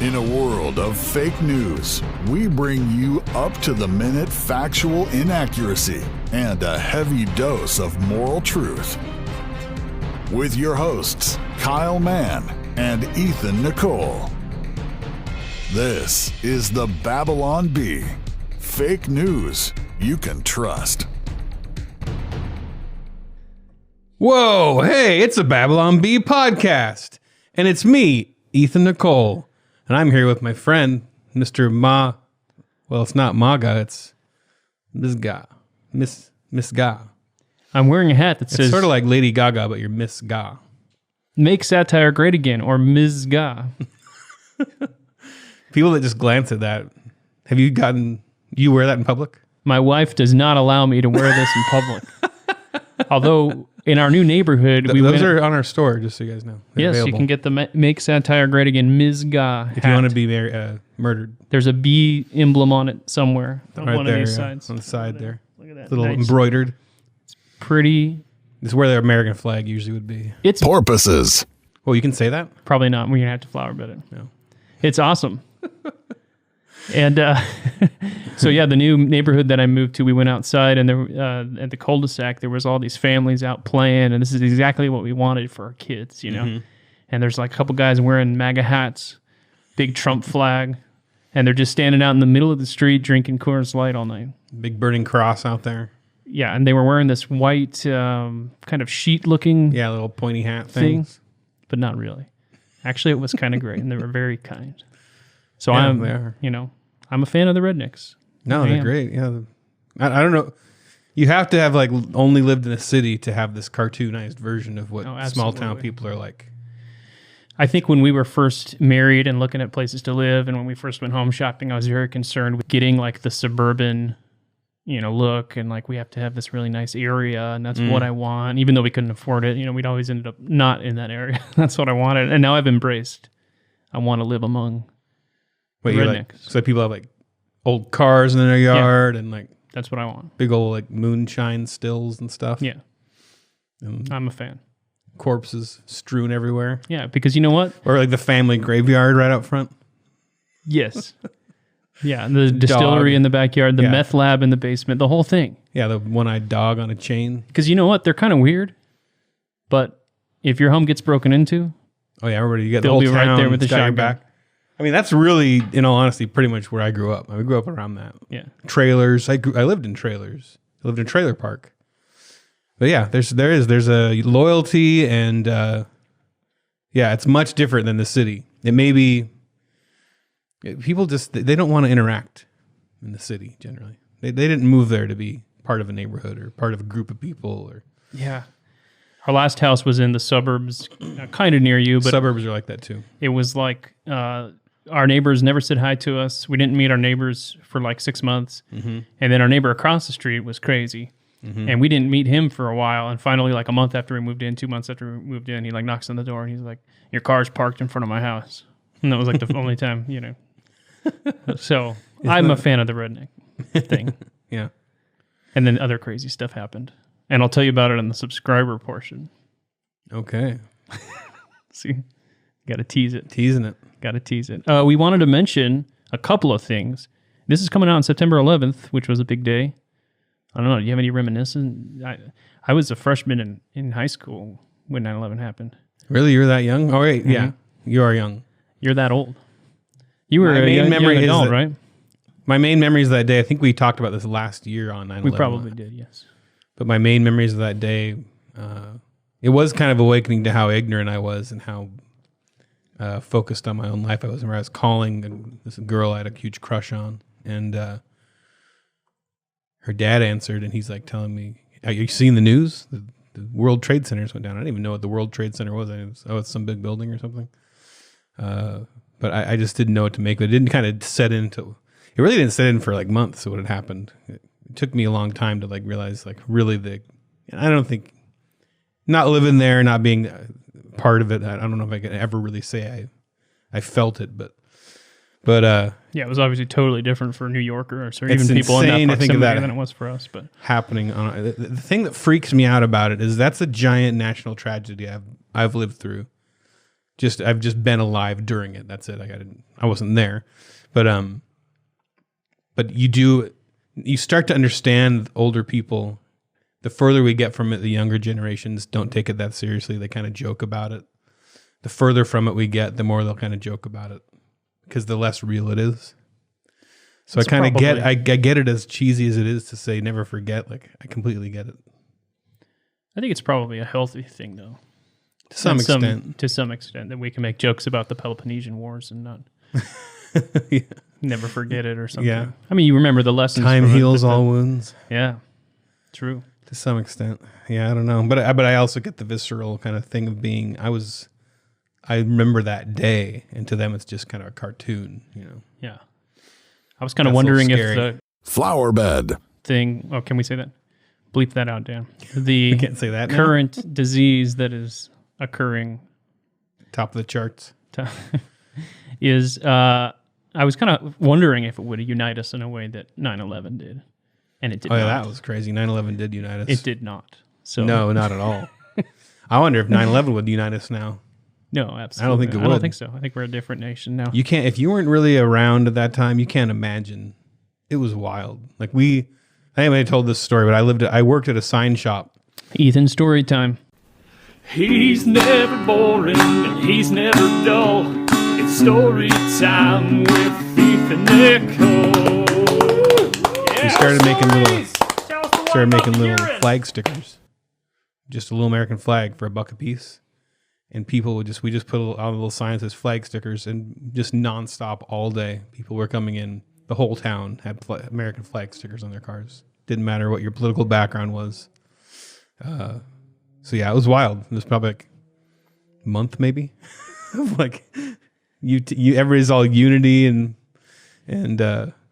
In a world of fake news, we bring you up-to-the-minute factual inaccuracy and a heavy dose of moral truth. With your hosts, Kyle Mann and Ethan Nicole. This is the Babylon Bee. Fake news you can trust. Whoa, hey, it's a Babylon Bee podcast. And it's me, Ethan Nicole. And I'm here with my friend, Mr. Ma. Well, it's not Maga, it's Ms. Ga. Miss Ga. I'm wearing a hat that It's says, sort of like Lady Gaga, but you're Miss Ga. make satire great again, or Ms. Ga. People that just glance at that, have you wear that in public? My wife does not allow me to wear this in public. Although, in our new neighborhood, Those are on our store, just so you guys know. They're yes, available. you can get the Make Satire Great Again Ms. Ga If hat. you want to be murdered. There's a bee emblem on it somewhere on Right one there, of these yeah, sides. on the side there. Look at that. It's a little Nice. embroidered. Pretty. This is where the American flag usually would be. It's Porpoises. Well, you can say that? probably not. We're going to have to flower bed it. No. It's awesome. And so, yeah, the new neighborhood that I moved to, we went outside, and there, at the cul-de-sac, there was all these families out playing, and this is exactly what we wanted for our kids, you know? And there's like a couple guys wearing MAGA hats, big Trump flag, and they're just standing out in the middle of the street drinking Coors Light all night. Big burning cross out there. Yeah, and they were wearing this white kind of sheet-looking Yeah, little pointy hat thing, things. but not really. Actually, it was kind of great, and they were very kind. So Yeah, I'm, they are. I'm a fan of the Rednecks. No, I they're am. great. Yeah, I don't know. You have to have like only lived in a city to have this cartoonized version of what Oh, small town absolutely. people are like. I think when we were first married and looking at places to live, and when we first went home shopping, I was very concerned with getting like the suburban, look, and like we have to have this really nice area, and that's what I want. Even though we couldn't afford it, we'd always ended up not in that area. That's what I wanted, and now I've embraced. I want to live among What you like? rednecks. So people have like old cars in their yard and like That's what I want. big old like moonshine stills and stuff. Yeah, And I'm a fan. corpses strewn everywhere, Yeah, because you know what? or like the family graveyard right out front. Yes. Yeah, and the distillery in the backyard, the Yeah. meth lab in the basement, the whole thing. Yeah, the one-eyed dog on a chain. Because you know what? They're kind of weird, but if your home gets broken into, Oh yeah, everybody, you get the They'll whole be right town there with the got your shotgun. back. I mean, that's really, in all honesty, pretty much where I grew up. I grew up around that. yeah. Trailers. I lived in trailers. I lived in a trailer park. But yeah, there's a loyalty, and yeah, it's much different than the city. It may be people they don't want to interact in the city generally. They didn't move there to be part of a neighborhood or part of a group of people. Or Yeah. Our last house was in the suburbs, kind of near you, but suburbs are like that too. it was like our neighbors never said hi to us. We didn't meet our neighbors for like 6 months. And then our neighbor across the street was crazy. And we didn't meet him for a while. And finally, like a month after we moved in, 2 months after we moved in, he like knocks on the door and he's like, "Your car's parked in front of my house." And that was like the only time, So I'm a fan of the redneck thing. Yeah. And then other crazy stuff happened. And I'll tell you about it in the subscriber portion. Okay. See, got to tease it. Teasing it. Got to tease it. We wanted to mention a couple of things. This is coming out on September 11th, which was a big day. I don't know. Do you have any reminiscence? I was a freshman in high school when 9/11 happened. Really, you're that young? Oh wait, yeah, you are young. You're that old. You were My a main young memory is adult, that- right? My main memories of that day, I think we talked about this last year on 9/11. We probably did, yes. But my main memories of that day, it was kind of awakening to how ignorant I was and how focused on my own life I was. I remember I was calling this girl I had a huge crush on, and her dad answered, and he's like telling me, "Are you seeing the news? The World Trade Centers went down." I didn't even know what the World Trade Center was. It's some big building or something. But I just didn't know what to make of it. It didn't kind of set into. It really didn't set in for like months. What had happened. It took me a long time to like realize like really I don't think not living there, not being part of it. I don't know if I can ever really say I felt it, but Yeah, it was obviously totally different for New Yorkers or It's even people in that insane to think of proximity that. than it was for us. But happening on the thing that freaks me out about it is that's a giant national tragedy I've lived through. I've just been alive during it. That's it. I wasn't there, but you start to understand older people. The further we get from it, the younger generations don't take it that seriously. They kind of joke about it. The further from it we get, the more they'll kind of joke about it because the less real it is. So I kind of get it as cheesy as it is to say never forget. Like I completely get it. I think it's probably a healthy thing, though. To some extent, that we can make jokes about the Peloponnesian Wars and not never forget it or something. Yeah. I mean, you remember the lessons. Time heals all wounds. Yeah, true. To some extent. Yeah, I don't know. But I also get the visceral kind of thing of being, I remember that day, and to them it's just kind of a cartoon, you know. Yeah. I was kind of wondering if the flower bed thing, can we say that? Bleep that out, Dan. The we can't say that current disease that is occurring. Top of the charts. Is, I was kind of wondering if it would unite us in a way that 9/11 did. And it did not. Oh, yeah, that was crazy. 9/11 did unite us. It did not. So no, not at all. I wonder if 9/11 would unite us now. No, absolutely. I don't think it would. I don't think so. I think we're a different nation now. You can't, if you weren't really around at that time, you can't imagine. It was wild. Like I haven't told this story, but I worked at a sign shop. Ethan, story time. He's never boring and he's never dull. It's story time with Ethan Nicole. We started making little flag stickers. Just a little American flag for $1 a piece. And people we just put all the little signs as flag stickers, and just nonstop all day, people were coming in. The whole town had American flag stickers on their cars. Didn't matter what your political background was. So yeah, it was wild. It was probably like a month maybe. Like everybody's all unity and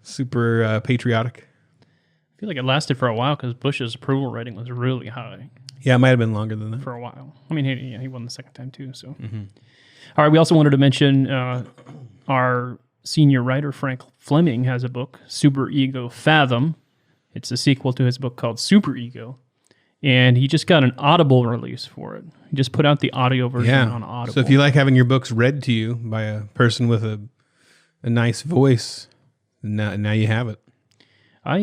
super patriotic. I feel like it lasted for a while because Bush's approval rating was really high. Yeah, it might have been longer than that. For a while. I mean, he won the second time too. So, All right. We also wanted to mention our senior writer Frank Fleming has a book, Super Ego Fathom. It's a sequel to his book called Super Ego, and he just got an Audible release for it. He just put out the audio version on Audible. So if you like having your books read to you by a person with a nice voice, now you have it. I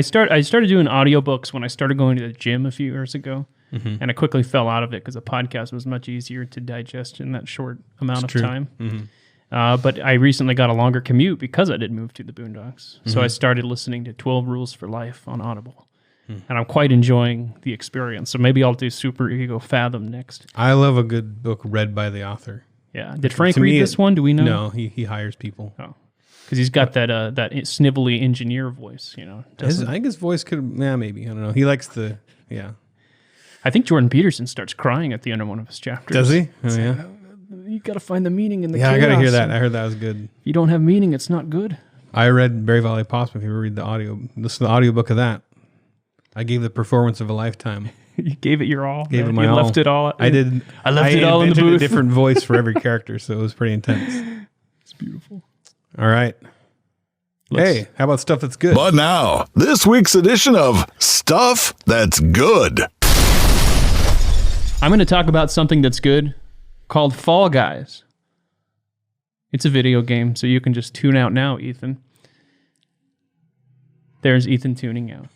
started doing audiobooks when I started going to the gym a few years ago, and I quickly fell out of it because a podcast was much easier to digest in that short amount of time. But I recently got a longer commute because I did move to the Boondocks. So I started listening to 12 Rules for Life on Audible, and I'm quite enjoying the experience. So maybe I'll do Super Ego Fathom next. I love a good book read by the author. Yeah. Did Frank read this one? Do we know? No, he hires people. Oh. Because he's got that snivelly engineer voice, you know. I think his voice could, maybe. I don't know. He likes I think Jordan Peterson starts crying at the end of one of his chapters. Does he? Oh, yeah. You got to find the meaning in the chaos. I got to hear that. I heard that was good. If you don't have meaning, it's not good. I read Berry Valley Possum. If you ever read listen to the audiobook of that. I gave the performance of a lifetime. You gave it your all? Gave it my all. You left it all? I did. I left it all in the booth. A different voice for every character, so it was pretty intense. It's beautiful. All right. Hey, how about stuff that's good? But now, this week's edition of Stuff That's Good. I'm going to talk about something that's good called Fall Guys. It's a video game, so you can just tune out now, Ethan. There's Ethan tuning out.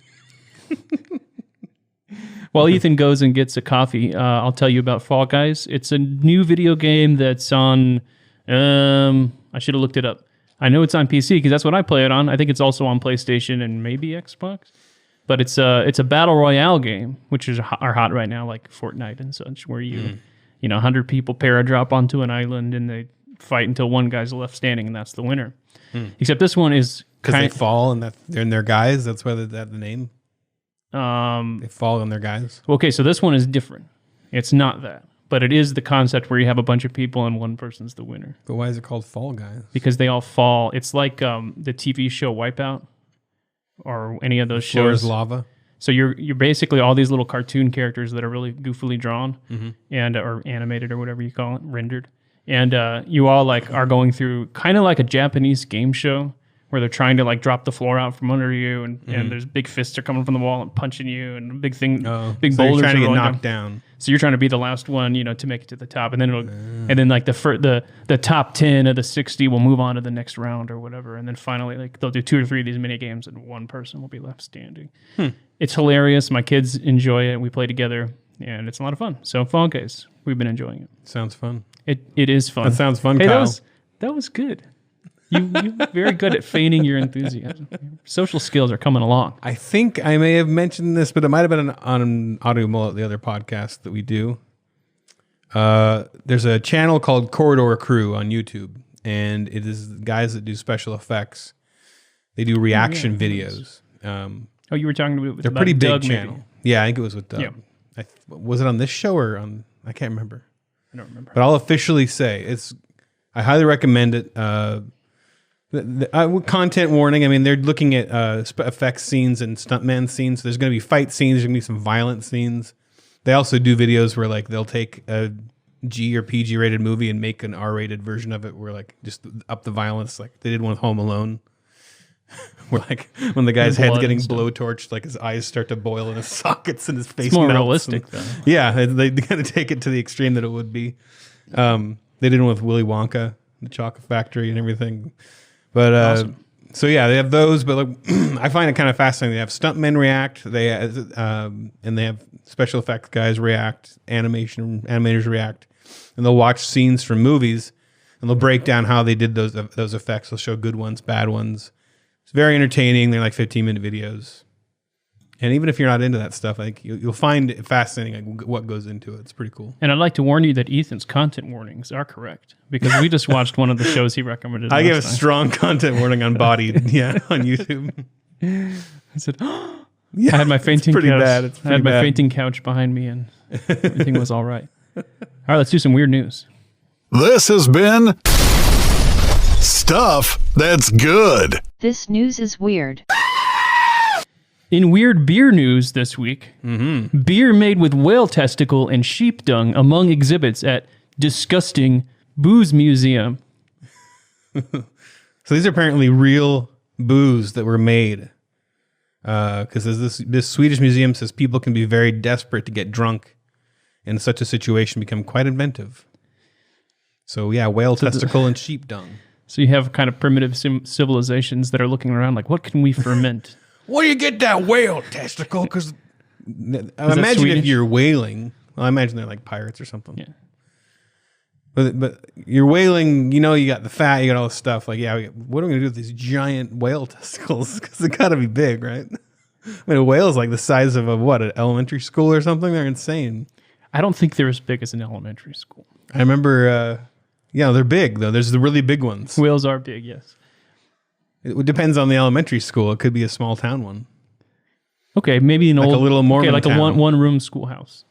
While Ethan goes and gets a coffee, I'll tell you about Fall Guys. It's a new video game that's on... I should have looked it up. I know it's on PC because that's what I play it on. I think it's also on PlayStation and maybe Xbox. But it's a battle royale game, which are hot right now, like Fortnite and such, where 100 people paradrop onto an island and they fight until one guy's left standing, and that's the winner. Except this one is because they fall and they're in their guys. That's why they have the name. They fall on their guys. Okay, so this one is different. It's not that. But it is the concept where you have a bunch of people and one person's the winner. But why is it called Fall Guys? Because they all fall. It's like the TV show Wipeout or any of those shows. Floor is lava. So you're basically all these little cartoon characters that are really goofily drawn and or animated or whatever you call it, rendered. And you all are going through kind of like a Japanese game show where they're trying to like drop the floor out from under you, and there's big fists are coming from the wall and punching you, and big big so boulders you're trying are to get rolling knocked down. So you're trying to be the last one, to make it to the top, and then and then like the top 10 of the 60 will move on to the next round or whatever, and then finally like they'll do 2 or 3 of these mini games, and one person will be left standing. It's hilarious. My kids enjoy it. We play together, and it's a lot of fun. So Fall Guys, we've been enjoying it. Sounds fun. It is fun. That sounds fun, Hey, Kyle. that was good. You very good at feigning your enthusiasm. Social skills are coming along. I think I may have mentioned this, but it might have been on an Audio Mullet, the other podcast that we do. There's a channel called Corridor Crew on YouTube, and it is guys that do special effects. They do reaction videos. You were talking about They're pretty big Doug, channel. maybe. Yeah, I think it was with Doug. Yeah. Was it on this show or on? I can't remember. I don't remember. But I'll officially say I highly recommend it. Content warning. I mean, they're looking at effects scenes and stuntman scenes. So there's going to be fight scenes. There's going to be some violent scenes. They also do videos where like they'll take a G or PG rated movie and make an R rated version of it, where like just up the violence. Like they did one with Home Alone, where like when the guy's head's getting blowtorched, like his eyes start to boil in his sockets and his face. It's more melts realistic, though. Yeah, they kind of take it to the extreme that it would be. They did one with Willy Wonka, the Chocolate Factory, and everything. But Awesome. So yeah, they have those. But like, I find it kind of fascinating. They have stuntmen react. And they have special effects guys react. Animators react, and they'll watch scenes from movies, and they'll break down how they did those effects. They'll show good ones, bad ones. It's very entertaining. They're like 15-minute videos. And even if you're not into that stuff, I think you'll find it fascinating like, what goes into it. It's pretty cool. And I'd like to warn you that Ethan's content warnings are correct, because we just watched one of the shows he recommended. I gave a last time. strong content warning on Body, on YouTube. I said, Yeah, I had my fainting pretty couch. bad. It's I had pretty my bad. fainting couch behind me, and everything was all right. All right, let's do some weird news. This has been Stuff That's Good. This news is weird. In weird beer news this week, beer made with whale testicle and sheep dung among exhibits at disgusting booze museum. So these are apparently real booze that were made. Because this Swedish museum says people can be very desperate to get drunk, and in such a situation become quite inventive. So yeah, whale testicle and sheep dung. So you have kind of primitive civilizations that are looking around like, what can we ferment? Where do you get that whale testicle? Because I imagine Swedish? if you're whaling, well, I imagine they're like pirates or something. Yeah. But you're whaling, you got the fat, you got all this stuff. Like, yeah, what are we going to do with these giant whale testicles? Because they got to be big, right? I mean, a whale is like the size of an elementary school or something. They're insane. I don't think they're as big as an elementary school. I remember, they're big, though. There's the really big ones. Whales are big, yes. It depends on the elementary school. It could be a small town one. Okay, maybe Like a little Mormon like a town. one room schoolhouse.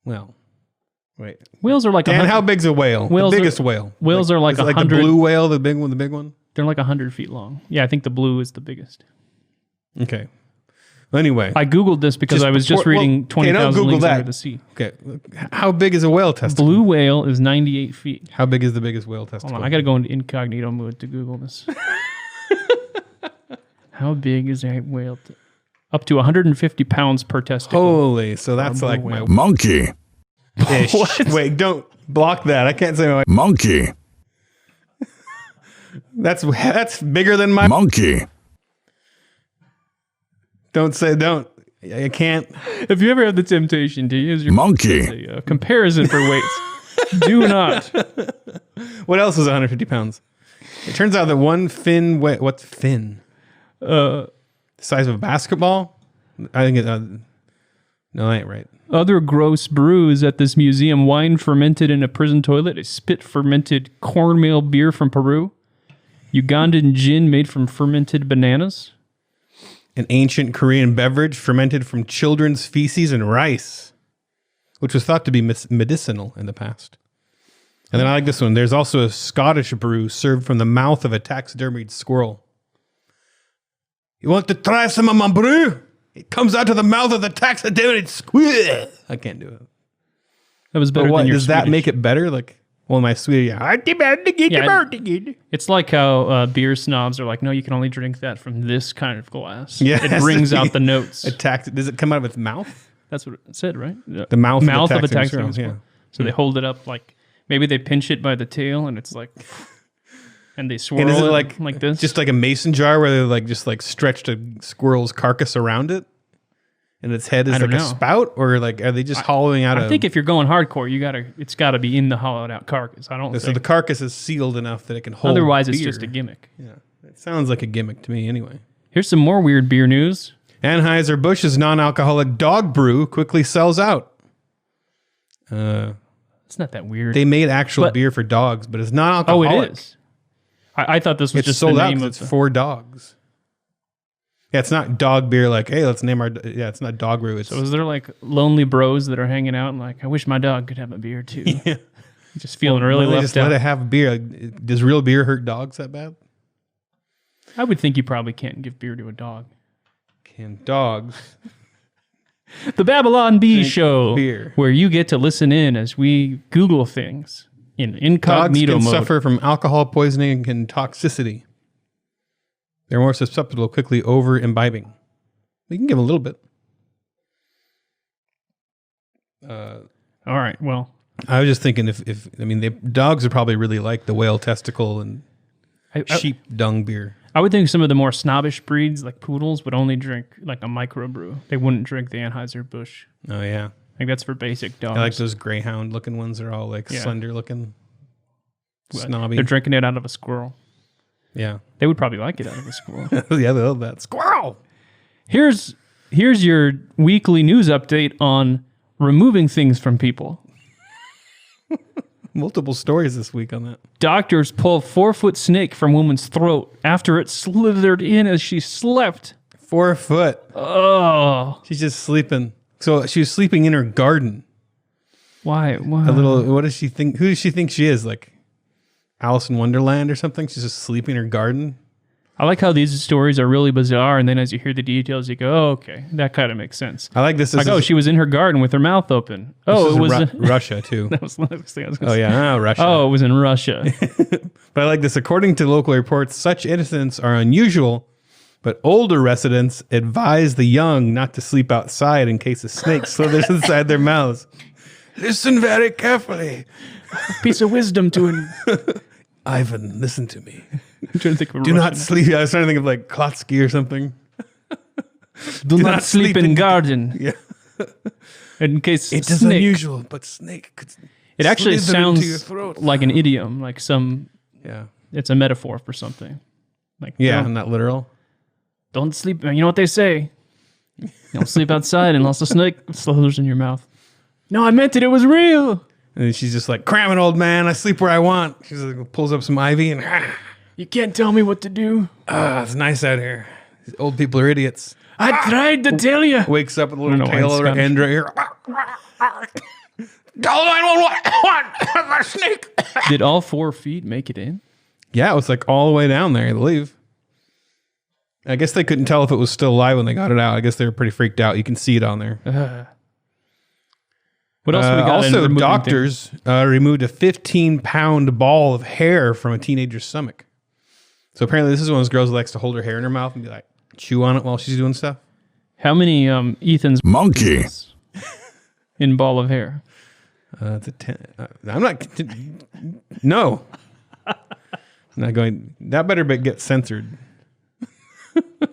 Well, wait. Whales are like Dan, how big's a whale? Whales the are- biggest whale. whales are like is it like the 100 blue whale, the big one, the big one? They're like 100 feet long. Yeah, I think the blue is the biggest. Okay. Well, anyway. I Googled this because I was just reading 20,000 Leagues Under the Sea. Okay. How big is a whale testicle? Blue whale is 98 feet. How big is the biggest whale testicle? Hold on, I got to go into incognito mode to Google this. How big is a whale? Up to 150 pounds per testicle. Holy, so that's blue like whale. my Monkey. ish. Wait, don't block that. I can't say my. Monkey. That's bigger than my. Monkey. Don't. I can't. If you ever have the temptation to use your Monkey. comparison for weights, do not. What else is 150 pounds? It turns out that one fin. What's fin? The size of a basketball? I think it. No, that ain't right. Other gross brews at this museum: wine fermented in a prison toilet, a spit fermented cornmeal beer from Peru, Ugandan gin made from fermented bananas. An ancient Korean beverage fermented from children's feces and rice, which was thought to be medicinal in the past. And then I like this one. There's also a Scottish brew served from the mouth of a taxidermied squirrel. You want to try some of my brew? It comes out of the mouth of the taxidermied squirrel. I can't do it. That was better But what, than your does that Swedish. make it better? Like, Well, my sweetie, I demand to get Yeah, the birthday. It's like how beer snobs are like, no, you can only drink that from this kind of glass. Yeah, It brings out the notes. Does it come out of its mouth? That's what it said, right? The mouth of a taxidermist squirrel, squirrel. yeah. So they hold it up like, maybe they pinch it by the tail and it's like, and they swirl And is it like this. just like a mason jar where they like just like stretched a squirrel's carcass around it, and its head is don't like a know. spout, or like are they just hollowing out? I think if you're going hardcore, it's got to be in the hollowed out carcass. I don't so think. the carcass is sealed enough that it can hold. Otherwise, it's beer. just a gimmick. Yeah, it sounds like a gimmick to me anyway. Here's some more weird beer news. Anheuser-Busch's non-alcoholic dog brew quickly sells out. It's not that weird. They made actual But- beer for dogs, but it's oh, non-alcoholic. it is. I thought this was It's just sold the out name 'cause of it's the, for dogs. Yeah, it's not dog beer like, hey, let's name our... Yeah, it's not dog brew. It's So is there like lonely bros that are hanging out and like, I wish my dog could have a beer too. Yeah. Just feeling really Well, they left just out. let it have beer. Like, does real beer hurt dogs that bad? I would think you probably can't give beer to a dog. Can dogs... The Babylon Bee Drink Show, beer. where you get to listen in as we Google things in Dogs incognito can mode. suffer from alcohol poisoning and toxicity. They're more susceptible to quickly over-imbibing. We can give them a little bit. All right, well, I was just thinking dogs would probably really like the whale testicle and sheep dung beer. I would think some of the more snobbish breeds, like poodles, would only drink like a microbrew. They wouldn't drink the Anheuser-Busch. Oh, yeah. I think that's for basic dogs. I like those greyhound looking ones. They're all like slender looking. Snobby. They're drinking it out of a squirrel. Yeah. They would probably like it out of a squirrel. Yeah, they love that. Squirrel! Here's your weekly news update on removing things from people. Multiple stories this week on that. Doctors pull 4-foot snake from woman's throat after it slithered in as she slept. 4 foot. Oh, She's just sleeping. So she was sleeping in her garden. why? What does she think? Who does she think she is? Like Alice in Wonderland or something? She's just sleeping in her garden. I like how these stories are really bizarre, and then as you hear the details, you go, oh, okay, that kind of makes sense. I like this. Like, she was in her garden with her mouth open. This Oh, is it was Russia too. that was the next thing I was gonna Oh say. yeah, Russia. Oh, it was in Russia. But I like this. According to local reports, such incidents are unusual, but older residents advise the young not to sleep outside in case a snake slithers inside their mouths. Listen very carefully. Piece of wisdom to him. Ivan, listen to me. I'm trying to think of a Do not Russian. sleep. I was trying to think of like Klotsky or something. Do not sleep in garden. Yeah. In case It is snake. unusual, but snake could It actually slither into your sounds throat. like an idiom, like Yeah. it's a metaphor for something. Like Yeah, not literal. don't sleep. You know what they say? Don't sleep outside unless a snake slithers in your mouth. No, I meant it. It was real. And then she's just like, cram it, old man. I sleep where I want. She's like, pulls up some ivy and, You can't tell me what to do. it's nice out here. These old people are idiots. I tried to tell you. Wakes up with a I don't little know tail why over it's end right here. Call 911. A snake. Did all 4 feet make it in? Yeah, it was like all the way down there, I believe. I guess they couldn't tell if it was still alive when they got it out. I guess they were pretty freaked out. You can see it on there. What else we got? in Also, removing doctors removed a 15-pound ball of hair from a teenager's stomach. So apparently this is one of those girls that likes to hold her hair in her mouth and be like, chew on it while she's doing stuff. things? How many Ethan's Monkey. in ball of hair? It's a 10. I'm not. No. I'm not going. That better get censored.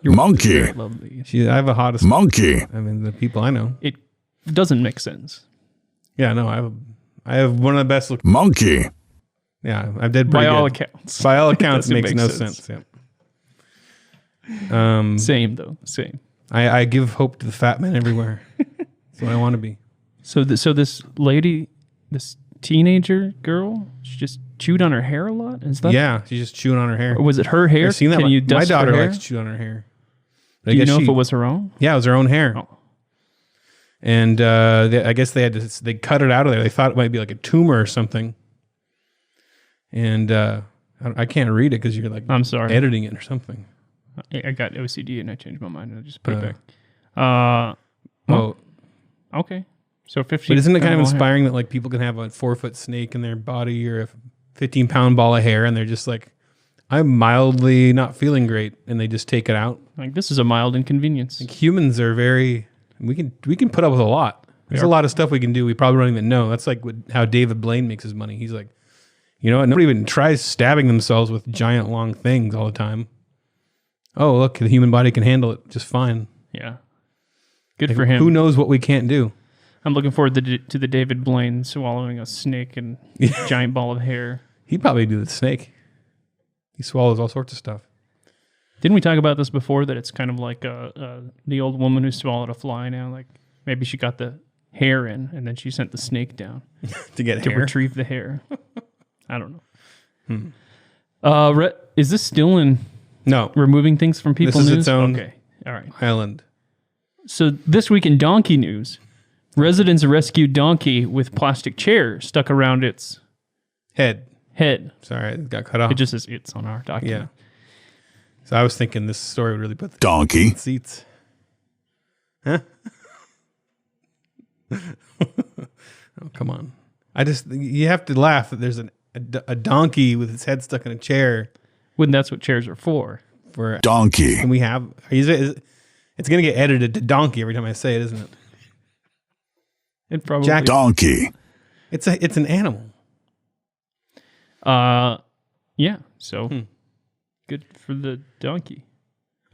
Monkey. Lovely. I have a hottest. Monkey. I mean, the people I know. It doesn't make sense. Yeah, no, I have one of the best look. Monkey. Yeah, I did By pretty all good. accounts. By all accounts, it Doesn't makes make no sense. sense. Yeah. Same though. Same. I give hope to the fat men everywhere. That's what I want to be. So this lady, this teenager girl, she just chewed on her hair a lot. Is that? Yeah, she's just chewing on her hair. Or was it her hair? I've seen that. Can you My dust daughter her hair? likes to chew on her hair. But Do you know if it was her own? Yeah, it was her own hair. Oh. And I guess they cut it out of there. They thought it might be like a tumor or something. And I can't read it because you're like I'm sorry. editing it or something. I got OCD and I changed my mind and I just put it back. Oh, Okay. So 15. But isn't it kind of ball hair. inspiring that like people can have a 4-foot snake in their body or a 15-pound ball of hair, and they're just like, I'm mildly not feeling great, and they just take it out. Like, this is a mild inconvenience. Like humans are we can put up with a lot. There's a lot of stuff we can do we probably don't even know. That's like how David Blaine makes his money. He's like, you know what? Nobody even tries stabbing themselves with giant long things all the time. Oh, look, the human body can handle it just fine. Yeah. Good for him. Who knows what we can't do? I'm looking forward to the David Blaine swallowing a snake and giant ball of hair. He'd probably do the snake. He swallows all sorts of stuff. Didn't we talk about this before, that it's kind of like the old woman who swallowed a fly now? Like, maybe she got the hair in, and then she sent the snake down to get to hair? retrieve the hair. I don't know. Is this still in No. removing things from people This is news? its own Okay, all right. island. So this week in donkey news, residents rescued donkey with plastic chair stuck around its Head. head. Sorry, it got cut off. It just says "it's" on our document. Yeah. So I was thinking this story would really put the Donkey. seats. Huh? Oh, come on. You have to laugh that there's a donkey with its head stuck in a chair. When that's what chairs are for. Donkey. And we have, it's going to get edited to donkey every time I say it, isn't it? It probably Jack- Donkey. It's an animal. Yeah. So good for the donkey.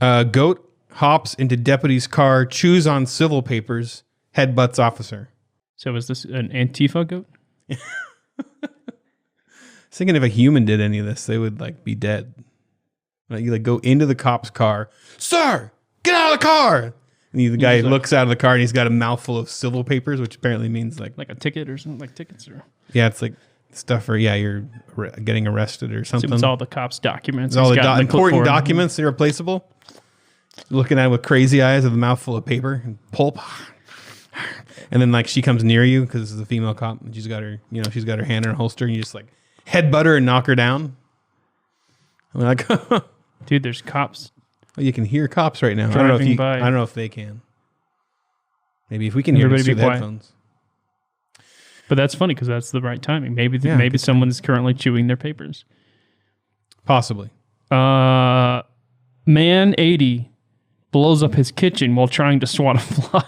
Goat hops into deputy's car, chews on civil papers, headbutts officer. So is this an Antifa goat? I was thinking if a human did any of this, they would like be dead. Like you like go into the cop's car, sir, get out of the car. And the guy looks out of the car and he's got a mouthful of civil papers, which apparently means like Like a ticket or something? Like tickets or yeah, it's like stuff for you're getting arrested or something. it's all the cops' documents. It's all He's the got in important clipboard. documents, irreplaceable. Looking at it with crazy eyes with a mouthful of paper and pulp. And then like she comes near you because it's a female cop and she's got her hand in her holster and you just like headbutt her and knock her down. I'm like, Dude, there's cops. well, you can hear cops right now. I Driving by. don't know if they can. Maybe if we can hear them Everybody through be the quiet. headphones. But that's funny because that's the right timing. Maybe Yeah, maybe good someone's currently chewing their papers. Possibly. Man 80 blows up his kitchen while trying to swat a fly.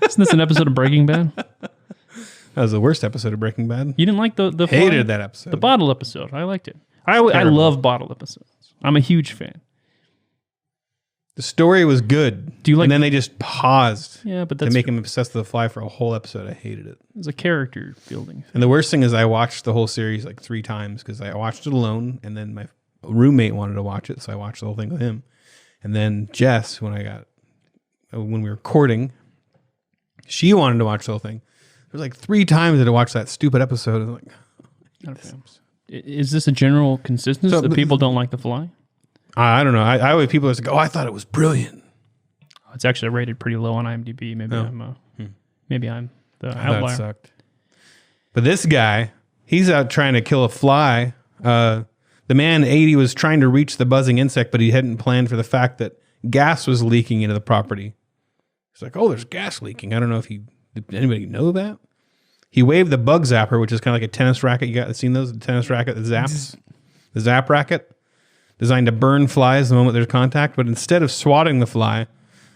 Isn't this an episode of Breaking Bad? That was the worst episode of Breaking Bad. You didn't like the fly? Hated that episode. The bottle episode. I liked it. I terrible. love bottle episodes. I'm a huge fan. The story was good. Do you like- And then they just paused Yeah, but to that's make him obsessed with the fly for a whole episode. I hated it. it's a character building. And the worst thing is I watched the whole series like 3 times because I watched it alone and then my roommate wanted to watch it, so I watched the whole thing with him. And then Jess, when we were recording, she wanted to watch the whole thing. There was like 3 times that I watched that stupid episode. I was like, Not a fan. Is this a general consistency So, that people don't like The Fly? I don't know. I always people always go, oh, I thought it was brilliant. It's actually rated pretty low on IMDb. Maybe I'm the I thought it outlier. sucked. But this guy, he's out trying to kill a fly. The man 80 was trying to reach the buzzing insect, but he hadn't planned for the fact that gas was leaking into the property. He's like, oh, there's gas leaking. I don't know if did anybody know that? He waved the bug zapper, which is kind of like a tennis racket. You seen those? The tennis racket that zaps? The zap racket? Designed to burn flies the moment there's contact. But instead of swatting the fly,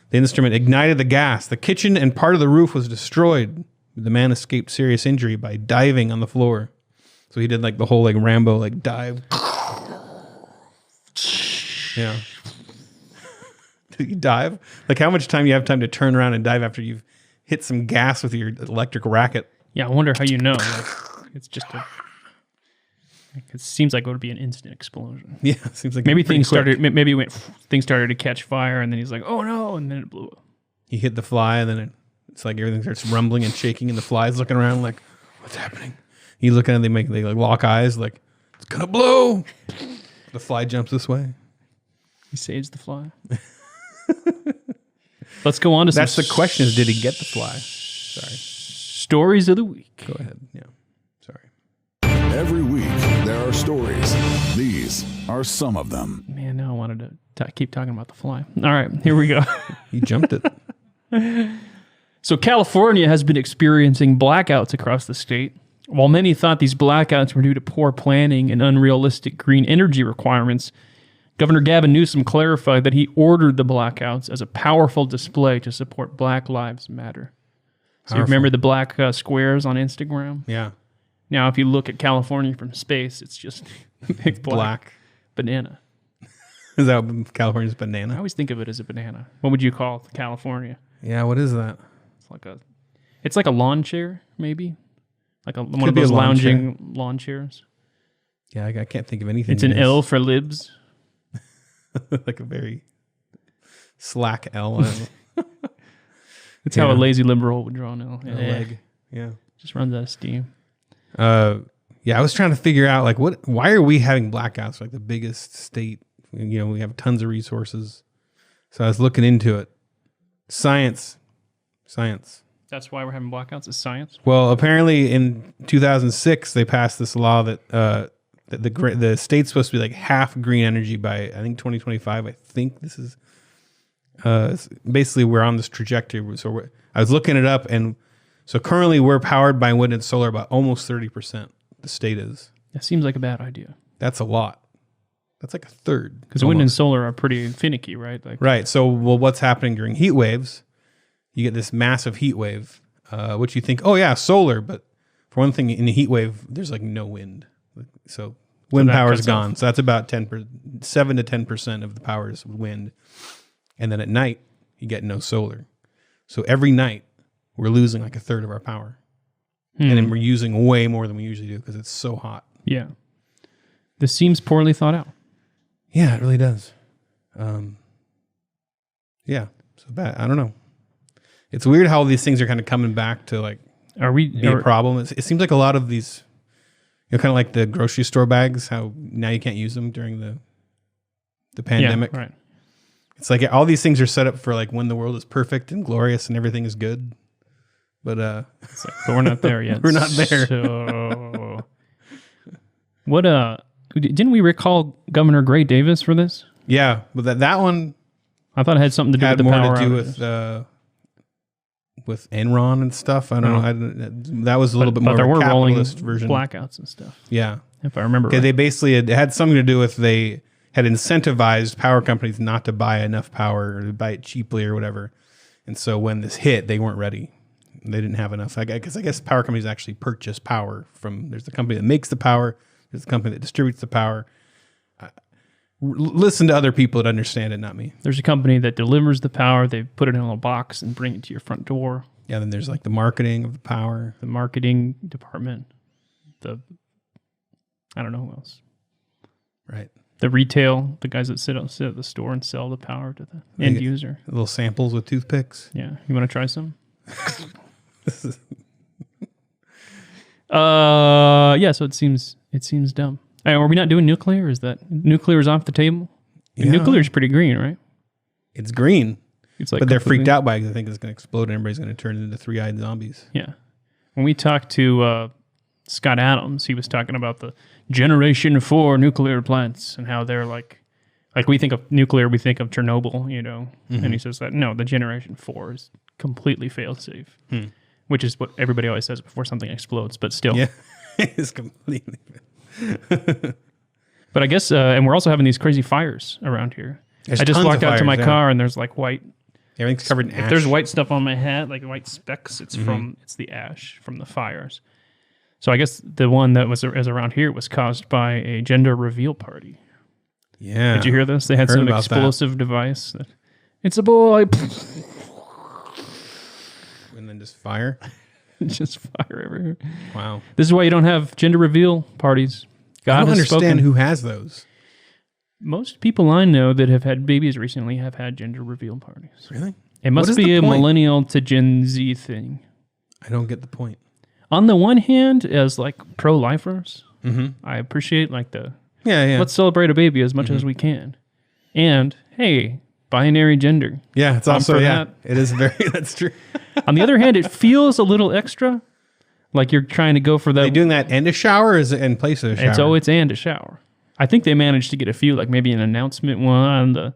the instrument ignited the gas. The kitchen and part of the roof was destroyed. The man escaped serious injury by diving on the floor. So he did like the whole like Rambo like dive. Yeah. Did you dive? Like how much time you have time to turn around and dive after you've hit some gas with your electric racket? Yeah, I wonder how you know. Like, it's just it seems like it would be an instant explosion. Yeah, seems like Maybe pretty things quick. started. Maybe things started to catch fire, and then he's like, "Oh no!" and then it blew up. He hit the fly, and then it's like everything starts rumbling and shaking, and the fly's looking around like, "What's happening?" You look at it, they like lock eyes, like it's gonna blow. The fly jumps this way. He saves the fly. Let's go on to That's some the question: is did he get the fly? Sorry. stories of the week. Go ahead. Yeah. Sorry. Every week, there are stories. These are some of them. Man, now I wanted to keep talking about the fly. All right, here we go. He jumped it. So California has been experiencing blackouts across the state. While many thought these blackouts were due to poor planning and unrealistic green energy requirements, Governor Gavin Newsom clarified that he ordered the blackouts as a powerful display to support Black Lives Matter. So you remember the black squares on Instagram? Yeah. Now, if you look at California from space, it's just a big black banana. Is that California's I banana? always think of it as a banana. What would you call California? Yeah, what is that? It's like a lawn chair, maybe, like one Could of be a those lawn lounging lawn chairs. Yeah, I can't think of anything. It's an L for libs. Like a very slack L. On It's how a lazy liberal would draw an L. a leg. Yeah. Just runs out of steam. Yeah, I was trying to figure out like why are we having blackouts? Like the biggest state, we have tons of resources. So I was looking into it. Science. That's why we're having blackouts. Is science. Well, apparently in 2006 they passed this law that the state's supposed to be like half green energy by I think 2025. I think this is basically we're on this trajectory. So I was looking it up, and so currently we're powered by wind and solar about almost 30%. The state is. That seems like a bad idea. That's a lot. That's like a third. Because wind and solar are pretty finicky, right? Right. So, what's happening during heat waves? You get this massive heat wave, which you think, oh yeah, solar. But for one thing, in a heat wave, there's like no wind. So wind power is gone. So that's about 7 to 10% of the power is wind. And then at night, you get no solar. So every night, we're losing like a third of our power. And then we're using way more than we usually do because it's so hot. Yeah. This seems poorly thought out. Yeah, it really does. Yeah. So bad. I don't know. It's weird how these things are kind of coming back to like be a problem. It seems like a lot of these, kind of like the grocery store bags, how now you can't use them during the pandemic. Yeah, right. It's like all these things are set up for like when the world is perfect and glorious and everything is good. But but we're not there yet. We're not there. So what didn't we recall Governor Gray Davis for this? Yeah, but that one I thought it had something to do with the more power to do with Enron and stuff. I don't know. That was a little bit more of a capitalist version. Blackouts and stuff. Yeah. If I remember right. They basically had something to do with they had incentivized power companies not to buy enough power or to buy it cheaply or whatever. And so when this hit, they weren't ready. They didn't have enough. I guess power companies actually purchase power there's the company that makes the power. There's the company that distributes the power. Listen to other people that understand it, not me. There's a company that delivers the power. They put it in a little box and bring it to your front door. Yeah, then there's like the marketing of the power. The marketing department. I don't know who else. Right. The retail, the guys that sit at the store and sell the power to the end user. Little samples with toothpicks. Yeah. You want to try some? Yeah, so it seems dumb. Are we not doing nuclear? Is that nuclear is off the table? Yeah. Nuclear is pretty green, right? It's green. It's like, but they're freaked out by it. They think it's going to explode and everybody's going to turn into three-eyed zombies. Yeah. When we talked to Scott Adams, he was talking about the Generation 4 nuclear plants and how they're like we think of nuclear, we think of Chernobyl, Mm-hmm. And he says that no, the Generation 4 is completely fail-safe, which is what everybody always says before something explodes. But still, yeah, it's completely. But I guess, and we're also having these crazy fires around here. There's I just tons walked of out to my fires, car and there's like white. Everything's covered in ash. If there's white stuff on my hat, like white specks, it's it's the ash from the fires. So I guess the one that was around here was caused by a gender reveal party. Yeah. Did you hear this? They had some explosive device. It's a boy. And then just fire? Just fire everywhere. Wow. This is why you don't have gender reveal parties. God I don't has understand spoken. who has those. Most people I know that have had babies recently have had gender reveal parties. Really? It must be a millennial to Gen Z thing. I don't get the point. On the one hand, as like pro-lifers, I appreciate like let's celebrate a baby as much as we can. And hey, binary gender. Yeah, it's also that. It is very that's true. On the other hand, it feels a little extra, like you're trying to go for that. Are they doing that and a shower, or is it in place of a shower? It's and a shower. I think they managed to get a few, like maybe an announcement one, the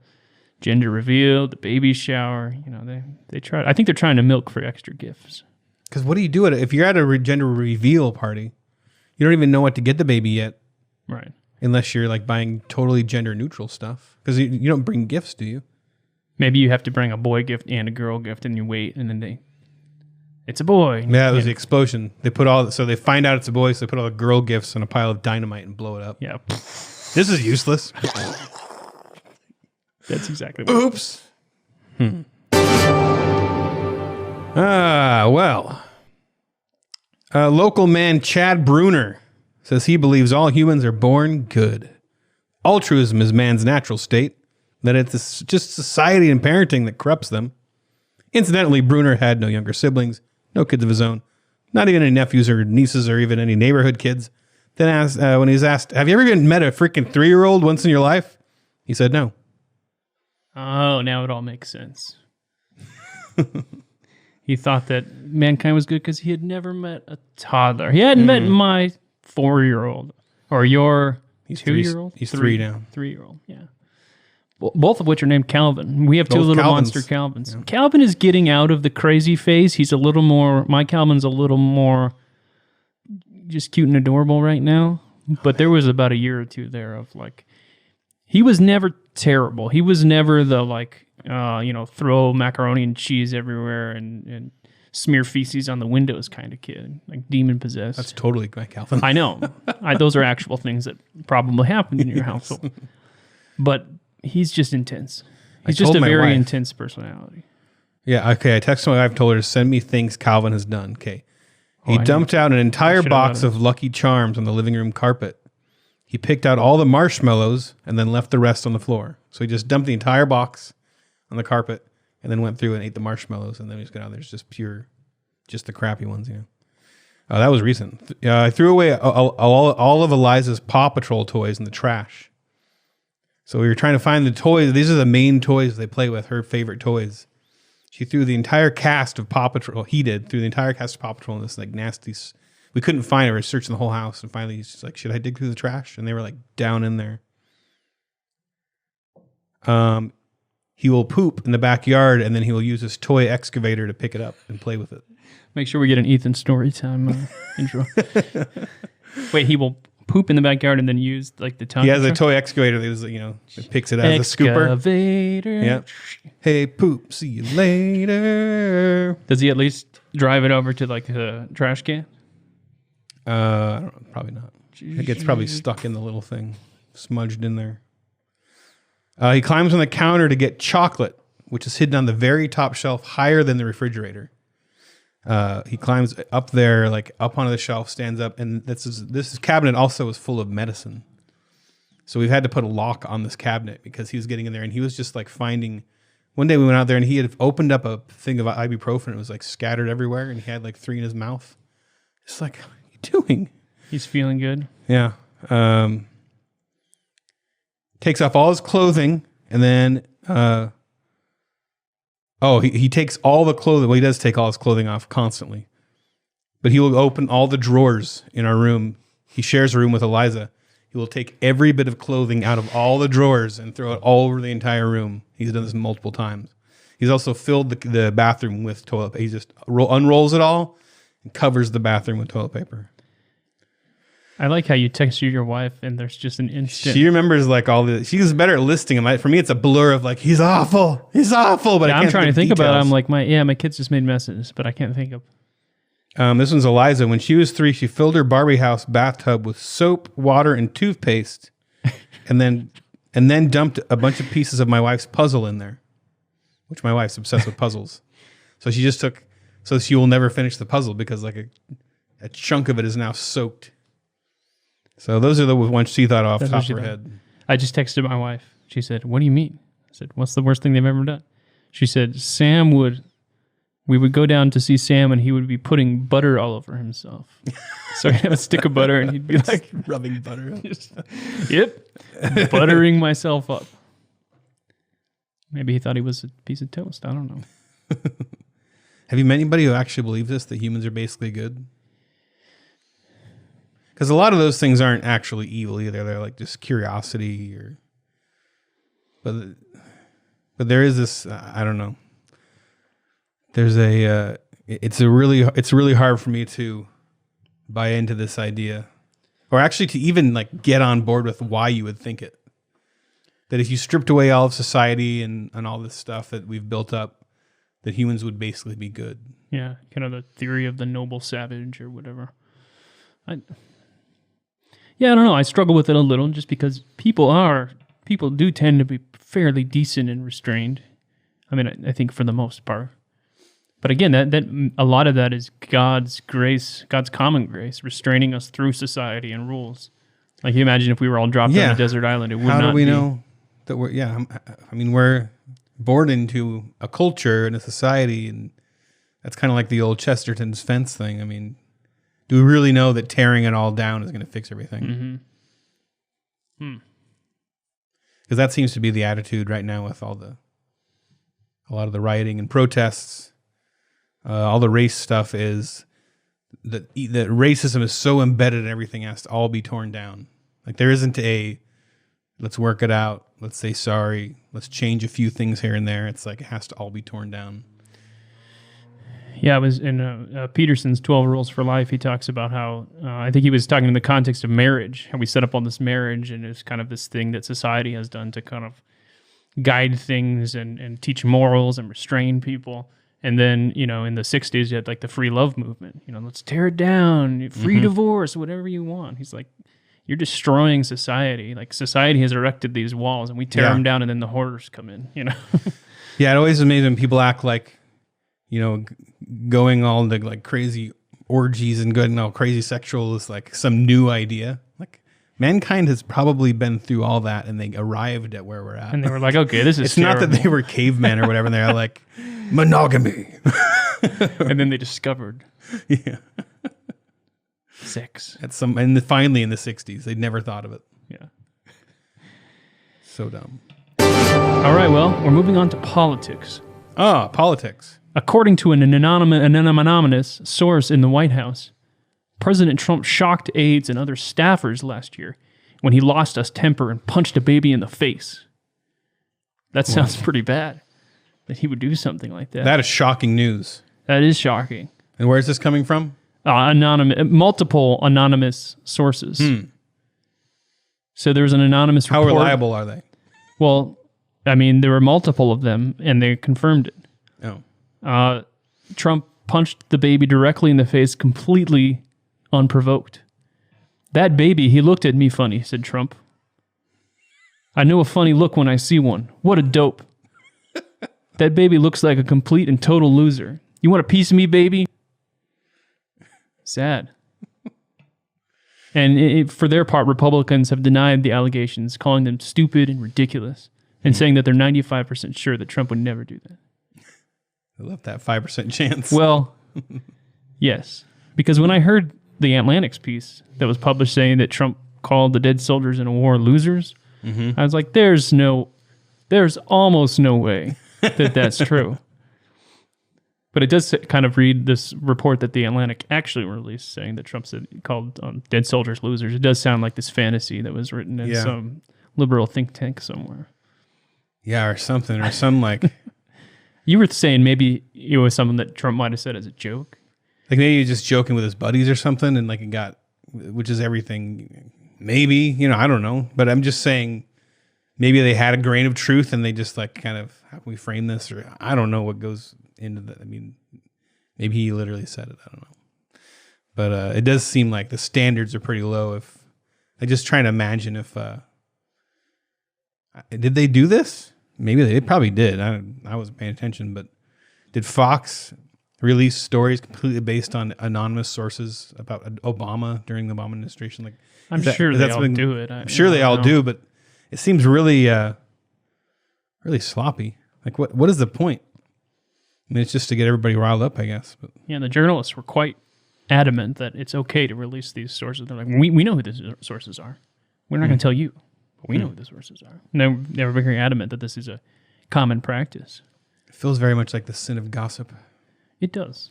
gender reveal, the baby shower. You know, they try. I think they're trying to milk for extra gifts. Because what do you do if you're at a gender reveal party? You don't even know what to get the baby yet, Right. unless you're like buying totally gender neutral stuff. Because you don't bring gifts, do you? Maybe you have to bring a boy gift and a girl gift, and you wait, and then it's a boy. Yeah, it was the explosion. They they find out it's a boy, so they put all the girl gifts on a pile of dynamite and blow it up. Yeah. This is useless. That's exactly what. Oops. Well. Local man Chad Bruner says he believes all humans are born good. Altruism is man's natural state, that it's just society and parenting that corrupts them. Incidentally, Bruner had no younger siblings, no kids of his own, not even any nephews or nieces or even any neighborhood kids. Then when he was asked, have you ever even met a freaking 3-year-old once in your life? He said no. Oh, now it all makes sense. He thought that mankind was good because he had never met a toddler. He hadn't met my 4-year-old or your 2-year-old. He's 3 now. 3-year-old, yeah. Both of which are named Calvin. We have two Both little Calvins. monster Calvins. Yeah. Calvin is getting out of the crazy phase. He's a little more, my Calvin's a little more just cute and adorable right now. But there was about a year or two there of like, he was never terrible. He was never the like, throw macaroni and cheese everywhere and smear feces on the windows kind of kid, like demon possessed. That's totally my Calvin. I know. Those are actual things that probably happened in your household. But he's just intense. He's just a very intense personality. Yeah, okay. I texted my wife, told her to send me things Calvin has done. Okay. He dumped out an entire box of Lucky Charms on the living room carpet. He picked out all the marshmallows and then left the rest on the floor. So he just dumped the entire box on the carpet and then went through and ate the marshmallows. And then he just got out. There's just the crappy ones, you know. Oh, that was recent. I threw away all of Eliza's Paw Patrol toys in the trash. So we were trying to find the toys. These are the main toys they play with, her favorite toys. She threw the entire cast of Paw Patrol. He did, threw the entire cast of Paw Patrol in this like nasty. We couldn't find her. We were searching the whole house. And finally he's like, should I dig through the trash? And they were like down in there. He will poop in the backyard and then he will use his toy excavator to pick it up and play with it. Make sure we get an Ethan story time intro. Wait, he will poop in the backyard and then use like the tongue. He has a toy excavator that is, that picks it as a scooper. Excavator. Yeah. Hey, poop. See you later. Does he at least drive it over to like the trash can? I don't know, probably not. It gets probably stuck in the little thing, smudged in there. He climbs on the counter to get chocolate, which is hidden on the very top shelf, higher than the refrigerator. He climbs up there, like up onto the shelf, stands up, and this cabinet also is full of medicine. So we've had to put a lock on this cabinet because he was getting in there, and he was just like finding. One day we went out there, and he had opened up a thing of ibuprofen. It was like scattered everywhere, and he had like 3 in his mouth. It's like, what are you doing? He's feeling good. Yeah. Takes off all his clothing, and then he takes all the clothing. Well, he does take all his clothing off constantly, but he will open all the drawers in our room. He shares a room with Eliza. He will take every bit of clothing out of all the drawers and throw it all over the entire room. He's done this multiple times. He's also filled the bathroom with toilet paper. He just unrolls it all and covers the bathroom with toilet paper. I like how you text your wife and there's just an instant. She remembers like all the. She's better at listing them. For me, it's a blur of like he's awful. But yeah, I'm trying to think about it. I'm like my kids just made messes, but I can't think of. This one's Eliza. When she was 3, she filled her Barbie house bathtub with soap, water, and toothpaste, and then dumped a bunch of pieces of my wife's puzzle in there, which my wife's obsessed with puzzles. So she just took. So she will never finish the puzzle because like a chunk of it is now soaked. So those are the ones she thought off the top of her head. I just texted my wife. She said, "What do you mean?" I said, "What's the worst thing they've ever done?" She said, we would go down to see Sam and he would be putting butter all over himself. So he'd have a stick of butter and he'd be like rubbing butter. Yep. Buttering myself up. Maybe he thought he was a piece of toast. I don't know. Have you met anybody who actually believes this, that humans are basically good? Because a lot of those things aren't actually evil either. They're like just curiosity but But there is this, I don't know. There's a, it's really hard for me to buy into this idea, or actually to even like get on board with why you would think it. That if you stripped away all of society and all this stuff that we've built up, that humans would basically be good. Yeah, kind of the theory of the noble savage or whatever. I don't know. I struggle with it a little just because people do tend to be fairly decent and restrained. I mean, I think for the most part. But again, that a lot of that is God's grace, God's common grace, restraining us through society and rules. Like you imagine if we were all dropped on a desert island, it would not be. How do we know that we're, I mean, we're born into a culture and a society, and that's kind of like the old Chesterton's fence thing. I mean, do we really know that tearing it all down is going to fix everything? Because that seems to be the attitude right now with a lot of the rioting and protests. All the race stuff is that racism is so embedded in everything, it has to all be torn down. Like there isn't let's work it out, let's say sorry, let's change a few things here and there. It's like it has to all be torn down. Yeah, it was in Peterson's 12 Rules for Life. He talks about how, I think he was talking in the context of marriage, how we set up on this marriage, and it's kind of this thing that society has done to kind of guide things and teach morals and restrain people. And then, in the 60s, you had like the free love movement. Let's tear it down, free divorce, whatever you want. He's like, you're destroying society. Like society has erected these walls, and we tear them down, and then the horrors come in. Yeah, it always amazes when people act like, going all the like crazy orgies and going all crazy sexual is like some new idea. Like mankind has probably been through all that, and they arrived at where we're at. And they were like, okay, this is It's terrible. Not that they were cavemen or whatever. They're like, monogamy. And then they discovered sex. Finally in the 60s. They'd never thought of it. Yeah. So dumb. All right, well, we're moving on to politics. Politics. According to an anonymous source in the White House, President Trump shocked aides and other staffers last year when he lost his temper and punched a baby in the face. That sounds pretty bad, that he would do something like that. That is shocking news. That is shocking. And where is this coming from? Multiple anonymous sources. So there was an anonymous report. How reliable are they? Well, I mean, there were multiple of them, and they confirmed it. Trump punched the baby directly in the face, completely unprovoked. That baby, he looked at me funny, said Trump. I know a funny look when I see one. What a dope. That baby looks like a complete and total loser. You want a piece of me, baby? Sad. And for their part, Republicans have denied the allegations, calling them stupid and ridiculous, and saying that they're 95% sure that Trump would never do that. I love that 5% chance. Well, yes. Because when I heard the Atlantic's piece that was published saying that Trump called the dead soldiers in a war losers, I was like, there's almost no way that that's true. But it does kind of read this report that the Atlantic actually released saying that Trump called dead soldiers losers. It does sound like this fantasy that was written in some liberal think tank somewhere. Yeah, or something, or some like... You were saying maybe it was something that Trump might have said as a joke. Like maybe he was just joking with his buddies or something, and like it got, which is everything. Maybe, I don't know. But I'm just saying maybe they had a grain of truth and they just like kind of, how can we frame this? Or I don't know what goes into that. I mean, maybe he literally said it. I don't know. But it does seem like the standards are pretty low. I just trying to imagine if, did they do this? Maybe they probably did. I wasn't paying attention, but did Fox release stories completely based on anonymous sources about Obama during the Obama administration? Like, I'm sure they all do it. I'm sure they all do, but it seems really, really sloppy. Like, what is the point? I mean, it's just to get everybody riled up, I guess. But yeah, the journalists were quite adamant that it's okay to release these sources. They're like, we know who these sources are. We're not going to tell you. We know who the sources are. And they were very adamant that this is a common practice. It feels very much like the sin of gossip. It does.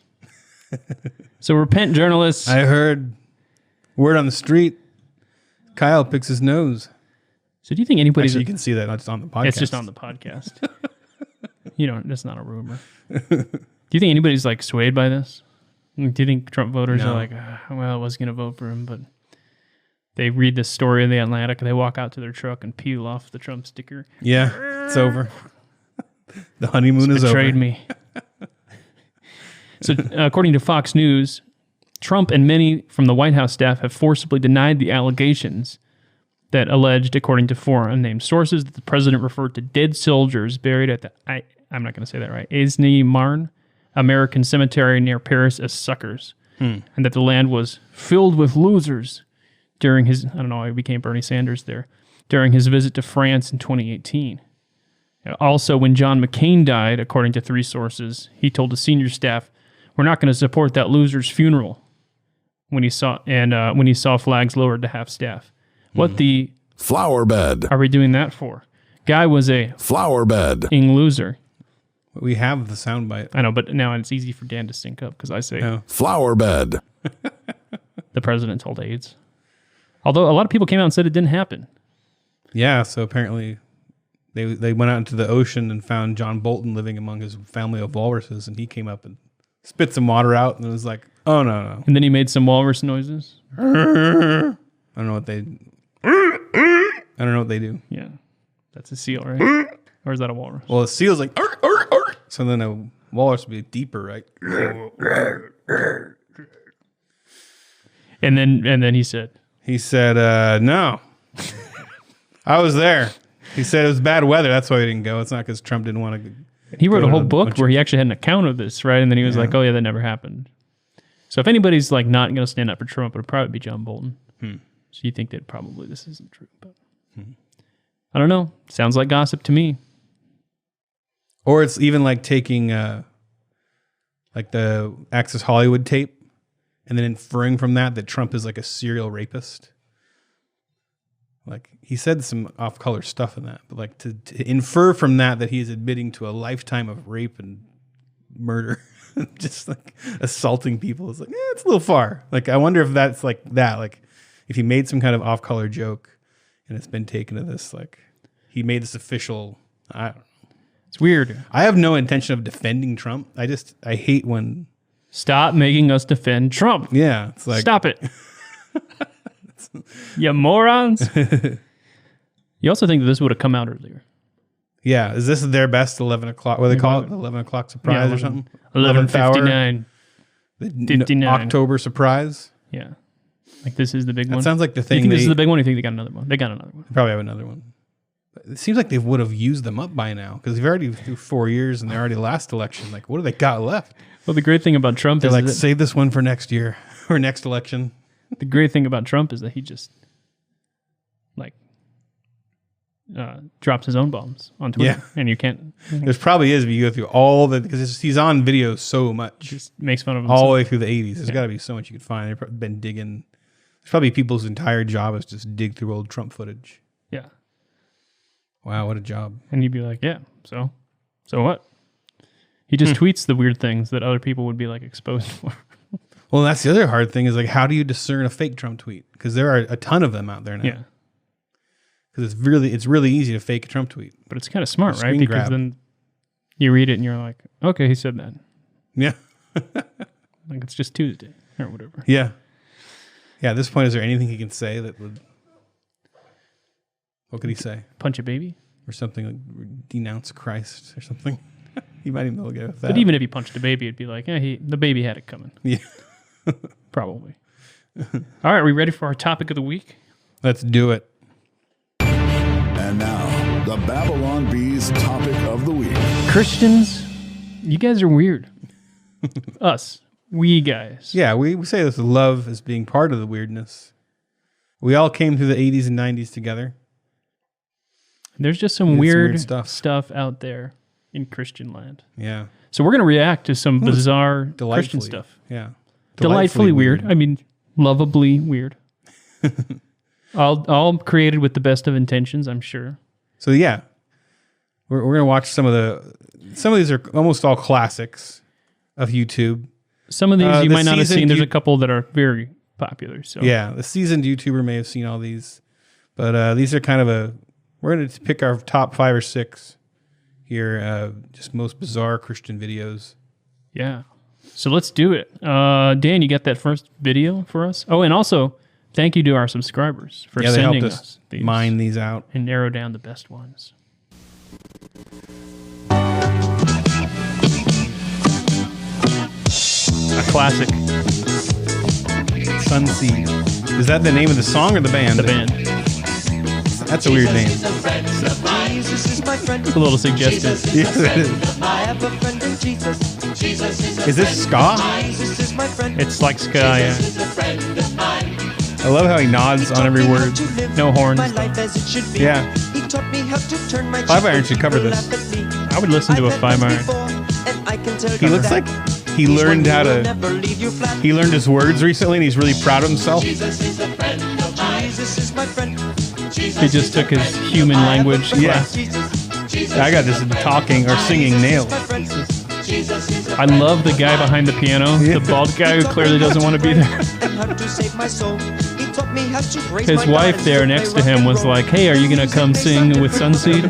So repent, journalists. I heard word on the street, Kyle picks his nose. So do you think anybody's... Actually, you can see that. It's on the podcast. It's just on the podcast. That's not a rumor. Do you think anybody's like swayed by this? Do you think Trump voters are like, well, I was going to vote for him, but they read this story in the Atlantic and they walk out to their truck and peel off the Trump sticker? Yeah, it's over. The honeymoon is over. Betrayed me. So, according to Fox News, Trump and many from the White House staff have forcibly denied the allegations that alleged, according to four unnamed sources, that the president referred to dead soldiers buried at the, I'm not going to say that right, Aisne-Marne American Cemetery near Paris as suckers, and that the land was filled with losers during his, I don't know, he became Bernie Sanders there, during his visit to France in 2018. Also, when John McCain died, according to three sources, he told the senior staff, "We're not going to support that loser's funeral." When he saw flags lowered to half staff. What the flower bed are we doing that for? Guy was a flower bed loser. We have the soundbite. I know, but now it's easy for Dan to sync up because I say flower bed. The president told aides. Although a lot of people came out and said it didn't happen. Yeah, so apparently they went out into the ocean and found John Bolton living among his family of walruses, and he came up and spit some water out, and it was like, oh, no. And then he made some walrus noises. I don't know what they do. Yeah, that's a seal, right? Or is that a walrus? Well, a seal's like, ark, ark, ark. So then a walrus would be deeper, right? And then he said, no. I was there. He said it was bad weather. That's why he didn't go. It's not because Trump didn't want to. He wrote a whole book where he actually had an account of this, right? And then he was like, oh, yeah, that never happened. So if anybody's like not going to stand up for Trump, it would probably be John Bolton. So you think that probably this isn't true. But I don't know. Sounds like gossip to me. Or it's even like taking like the Access Hollywood tape and then inferring from that Trump is like a serial rapist. Like he said some off-color stuff in that, but like to infer from that he is admitting to a lifetime of rape and murder, just like assaulting people is like, it's a little far. Like I wonder if that's like that. Like if he made some kind of off-color joke and it's been taken to this, like he made this official. I don't know. It's weird. I have no intention of defending Trump. I hate when. Stop making us defend Trump. Yeah, it's like stop it. You morons. You also think that this would have come out earlier. Yeah. Is this their best 11 o'clock? What do they call it? 11 o'clock surprise or something? 11:59. 59. October surprise? Yeah. Like this is the big one? That sounds like the thing. You think this is the big one or you think they got another one? They got another one. They probably have another one. But it seems like they would have used them up by now because they've already through 4 years and they're already last election. Like, what do they got left? Well, the great thing about Trump they're is like, save this one for next year or next election. The great thing about Trump is that he just like drops his own bombs on Twitter, and you can't. There's probably is, but you go through all the because he's on video so much. Just makes fun of himself. All the way through the 80s. There's got to be so much you could find. They've probably been digging. There's probably people whose entire job is just dig through old Trump footage. Yeah. Wow, what a job. And you'd be like, yeah, so what? He just tweets the weird things that other people would be like exposed for. Well, that's the other hard thing is like, how do you discern a fake Trump tweet? Because there are a ton of them out there now. Yeah. Because it's really easy to fake a Trump tweet. But it's kind of smart, right? Because then you read it and you're like, okay, he said that. Yeah. Like it's just Tuesday or whatever. Yeah. Yeah, at this point, is there anything he can say that would... What could he say? Punch a baby? Or something like denounce Christ or something. He might even be able to get with that. But even if he punched a baby, it'd be like, the baby had it coming. Yeah. Probably. All right, are we ready for our topic of the week? Let's do it. And now, the Babylon Bees topic of the week. Christians, you guys are weird. Us. We guys. Yeah, we say this love as being part of the weirdness. We all came through the 80s and 90s together. There's just some weird stuff out there in Christian land. Yeah. So we're going to react to some bizarre Christian stuff. Yeah. Delightfully weird. I mean, lovably weird. all created with the best of intentions, I'm sure. So yeah, we're going to watch some of these are almost all classics of YouTube. Some of these you might not have seen. There's a couple that are very popular. So yeah, the seasoned YouTuber may have seen all these, but these are kind of we're going to pick our top 5 or 6 hear just most bizarre Christian videos. Yeah. So let's do it. Dan, you got that first video for us? Oh, and also, thank you to our subscribers for They sending helped us these mine these out. and narrow down the best ones. A classic. Sunseed. Is that the name of the song or the band? The band. That's a weird name. It's a little suggestive. Yes, it is. Is this ska? It's like ska, yeah. I love how he nods on every word. No horns. Yeah. 5 Iron should cover this. I would listen to a 5 iron. He looks like he learned he learned his words recently and he's really proud of himself. He just took his human language class. I got this talking or singing nailed. I love the guy behind the piano, the bald guy who clearly doesn't want to be there. His wife there next to him was like, "Hey, are you going to come sing with Sunseed?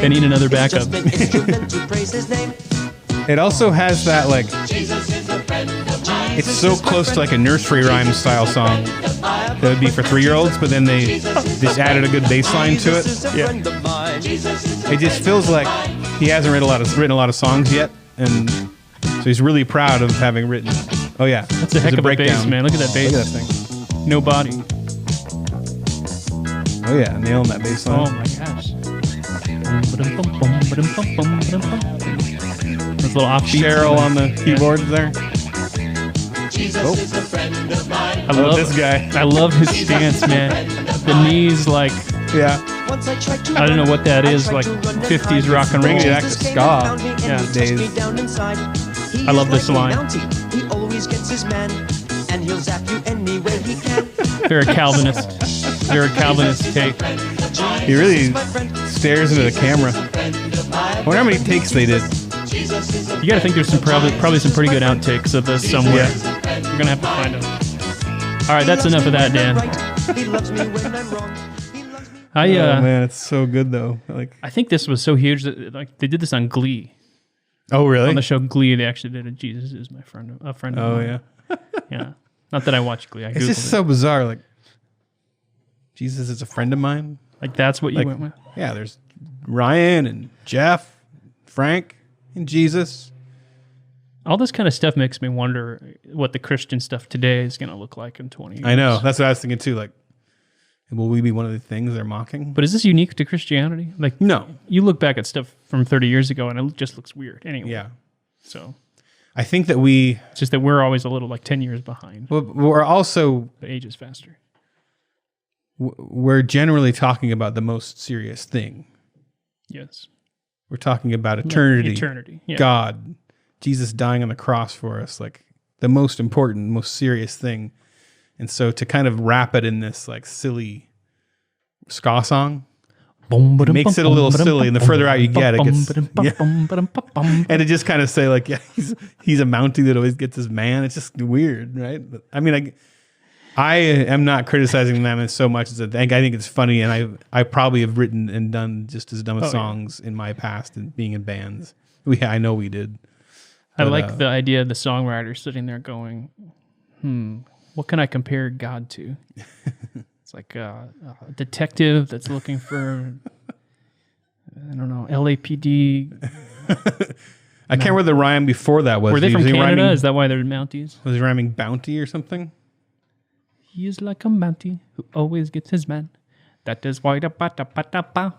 I need another backup." It also has that like, it's so close to like a nursery rhyme style song that would be for 3-year-olds, but then they just added a good bass line to it. Yeah. It just feels like he hasn't written a lot of songs yet, and so he's really proud of having written. Oh yeah, That's a heck of a bass, man. Look at that bass. Look at that thing. No body. Oh yeah, nailing that bass line. Oh my gosh. Those little offbeats. Cheryl on the keyboard there. Oh. I love this guy. I love his stance, man. The knees, like, Yeah. I don't know what that is, like 50s rock and roll. Bringing it back to ska. Yeah. Days. I love this line. They're a Calvinist. They're a Calvinist take. He really stares into the camera. I wonder how many takes they did. You gotta think there's some probably some pretty good outtakes of this somewhere. We're gonna have to find them. All right, that's enough of that, Dan. Oh man, it's so good though. Like, I think this was so huge that like they did this on Glee. oh really? On the show Glee, they actually did a Jesus is my friend, a friend of Oh mine. yeah. Yeah. Not that I watch Glee. I It's Googled just it. so bizarre. Like, Jesus is a friend of mine. Like that's what you Like, went with. yeah, there's Ryan and Jeff, Frank, and Jesus. All this kind of stuff makes me wonder what the Christian stuff today is going to look like in 20 years. I know. That's what I was thinking too. Like, will we be one of the things they're mocking? But is this unique to Christianity? Like, No. you look back at stuff from 30 years ago and it just looks weird anyway. Yeah. So I think that it's it's just that we're always a little like 10 years behind. we're also, The age is faster. we're generally talking about the most serious thing. Yes. We're talking about eternity. Eternity. Yeah. God, Jesus dying on the cross for us, like the most important, most serious thing. And so to kind of wrap it in this like silly ska song, it makes it a little silly. And the further out you get, it gets, yeah. And it just kind of say like, yeah, he's a Mountie that always gets his man. It's just weird, right? But, I mean, I am not criticizing them as so much as I think it's funny, and I probably have written and done just as dumb songs in my past and being in bands. I know we did. I like the idea of the songwriter sitting there going, what can I compare God to? It's like a detective that's looking for, I don't know, LAPD. I can't remember the rhyme before that was. Were they from he Canada? rhyming- Is that why they're Mounties? Was he rhyming bounty or something? He is like a Mountie who always gets his man. That is why the ba-da-ba-da-ba.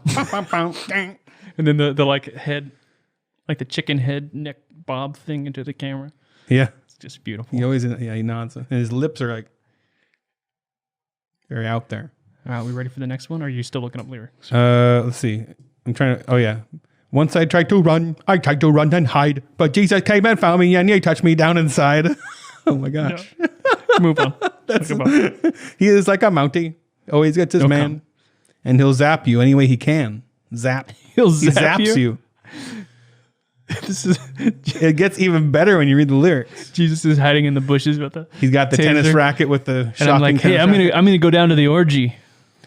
And then the like head, like the chicken head neck bob thing into the camera. Yeah. It's just beautiful. He always, he nods. And his lips are like very out there. All right, we ready for the next one? Or are you still looking up lyrics? Let's see. I'm trying to, oh yeah. Once I tried to run and hide, but Jesus came and found me and he touched me down inside. Oh my gosh. No. Move on. Talk about- He is like a Mountie. Always gets his man. come. And he'll zap you any way he can. Zap. He'll He zap zaps you. This is It gets even better when you read the lyrics. Jesus is hiding in the bushes with the. He's got the Taser. tennis racket with the And I'm like, hey, I'm gonna go down to the orgy.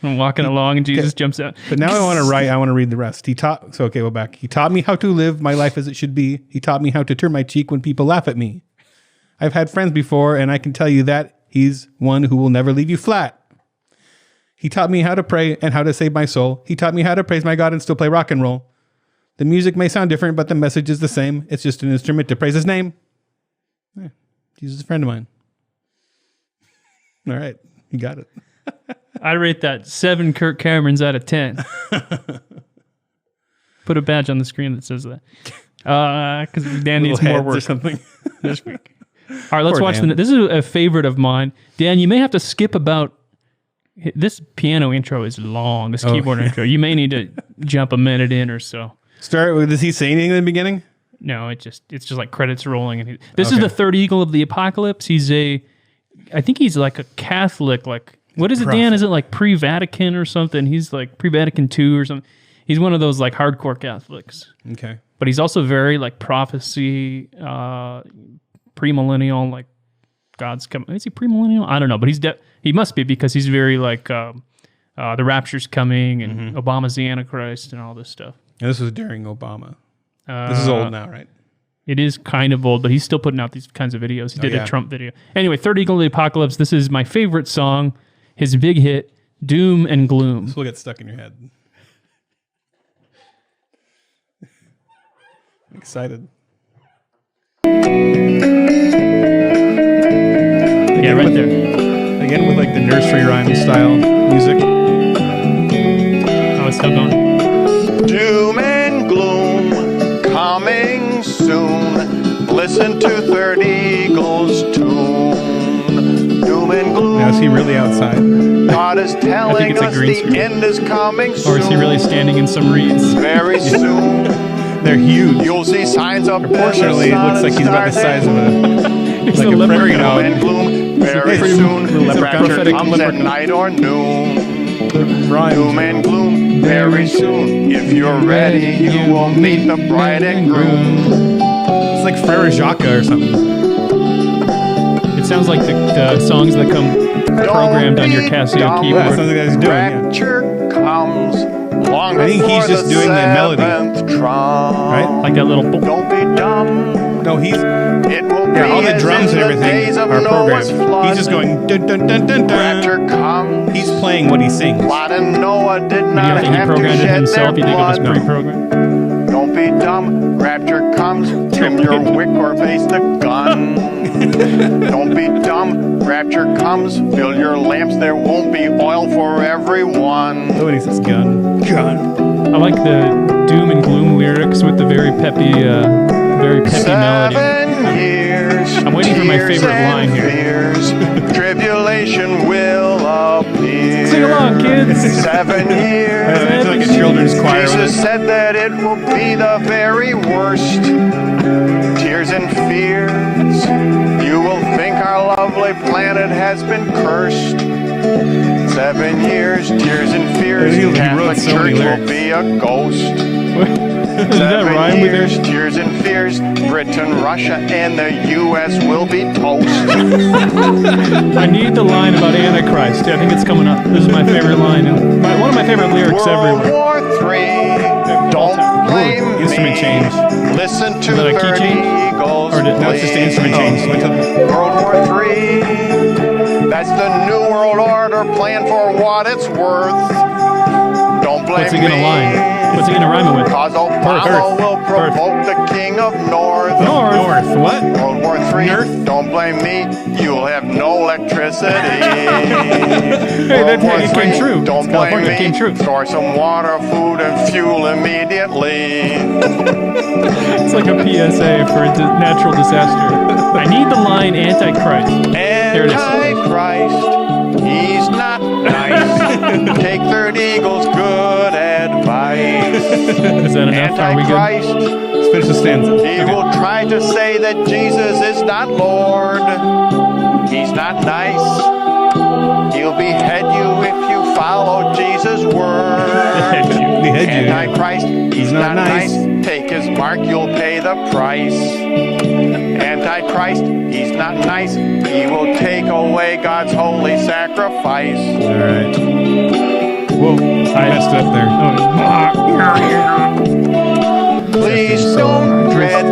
I'm walking along and Jesus jumps out. But now I want to read the rest. He taught me how to live my life as it should be. He taught me how to turn my cheek when people laugh at me. I've had friends before, and I can tell you that he's one who will never leave you flat. He taught me how to pray and how to save my soul. He taught me how to praise my God and still play rock and roll. The music may sound different, but the message is the same. It's just an instrument to praise his name. Yeah, Jesus is a friend of mine. All right, you got it. I rate that 7 Kirk Camerons out of 10. Put a badge on the screen that says that. Because Dan needs more work. Or something. This week. All right, let's watch this is a favorite of mine. Dan, you may have to skip about... This piano intro is long. This keyboard intro. You may need to jump a minute in or so. Start with, does he say anything in the beginning? No, it's just like credits rolling. And this is the third eagle of the apocalypse. I think he's like a Catholic, like... What is it, Dan? Is it like pre-Vatican or something? He's like pre-Vatican II or something. He's one of those like hardcore Catholics. Okay. But he's also very like prophecy, premillennial, like God's coming. Is he premillennial? I don't know, but he must be because he's very like the rapture's coming and Obama's the Antichrist and all this stuff. And this was during Obama. This is old now, right? It is kind of old, but he's still putting out these kinds of videos. He did a Trump video. Anyway, Third Eagle of the Apocalypse. This is my favorite song. His big hit, Doom and Gloom. This will get stuck in your head. I'm excited. Yeah, right there. Again with like the nursery rhyme style music. Oh, it's still going. Doom and gloom coming soon. Listen to Third Eagle's tune. Doom and gloom. Now, is he really outside? God is telling us the end is coming soon. Or is he really standing in some reeds? Very soon. They're huge. You'll see signs up. Proportionally, it looks like he's about the size of a prairie dog. Doom and gloom very soon. Rapture comes at night or noon. Doom and gloom very soon. If you're ready, you will meet the bride and groom. It's like Frere Jacques or something. It sounds like the songs that come programmed on your Casio keyboard. That's something that he's doing, Rapture comes long I think he's just doing the melody. Right? Like that little... Don't be dumb. No, he's... It will be all the drums and everything are programmed. Flood. He's just going dun dun dun dun dun. Rapture comes. He's playing what he sings. Lot and Noah did You not don't think he have to programmed it shed himself? You their think it was blood. pre-programmed? Don't be dumb. Rapture comes. Trim your wick or face the gun. Don't be dumb. Rapture comes. Fill your lamps. There won't be oil for everyone. Nobody says gun. I like the doom and gloom lyrics with the very peppy melody. 7 years. I'm waiting for my favorite line here. Fears, tribulation will appear. Sing along, kids. 7 years. It's like a children's choir. Jesus said that it will be the very worst. Tears and fears. You will think our lovely planet has been cursed. 7 years, tears and fears. He Catholic wrote so Church many will lyrics. be a ghost. Does that rhyme with years, it? tears and fears. Britain, Russia, and the U.S. will be toast. I need the line about Antichrist. I think it's coming up. This is my favorite line. One of my favorite lyrics World everywhere. War III. Don't blame me. Instrument change. Listen to Is that a key 30 change? Eagles. Or no, it's just the instrument change. World War III. That's the New World Order plan for what it's worth. Don't blame What's he me. gonna line? What's he gonna rhyme it with? Cause Obama Earth. will provoke the king of North. North. What? World War III. North. Don't blame me. You'll have no electricity. Hey, that came true. Don't blame California, me. it came true. Store some water, food, and fuel immediately. It's like a PSA for a natural disaster. I need the line Antichrist. There it is. Antichrist, he's not nice. Take Third Eagle's good advice. Is that enough? Are we good? Antichrist, Let's finish the stanza. he will try to say that Jesus is not Lord. He's not nice. He'll behead you if you follow Jesus' word. Behead you. Antichrist, he's not nice. Take his mark, you'll pay the price. Antichrist, he's not nice. He will take away God's holy sacrifice. All right. Whoa, I messed up there. Please don't dread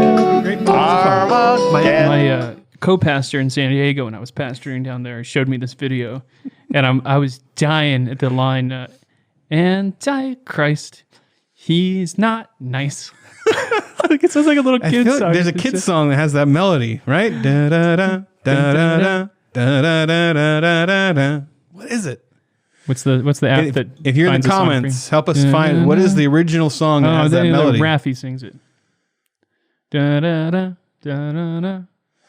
Armageddon. My co-pastor in San Diego, when I was pastoring down there, showed me this video, and I was dying at the line, Antichrist, he's not nice. It sounds like a little kid song. There's a kid's song that has that melody, right? Da da da da da da da da da da da. What is it? What's the app that? If you're in the comments, help us find what is the original song that has that melody. Raffi sings it. Da da da da da da.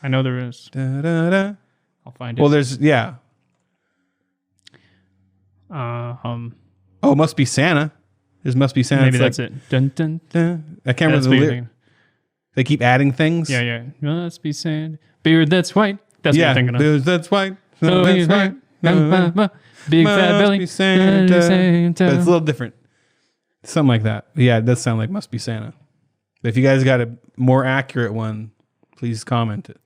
I know there is. Da, da, da. I'll find it. Well, there's Oh, it must be Santa. There must be Santa. Maybe that's it. Dun, dun, dun. I can't remember the lyric. They keep adding things. Yeah. Must be Santa. Beard that's white. That's what I'm thinking of. Beard that's white. So That's right. Big fat belly. Must be Santa. But it's a little different. Something like that. Yeah, it does sound like Must Be Santa. But if you guys got a more accurate one, please comment it.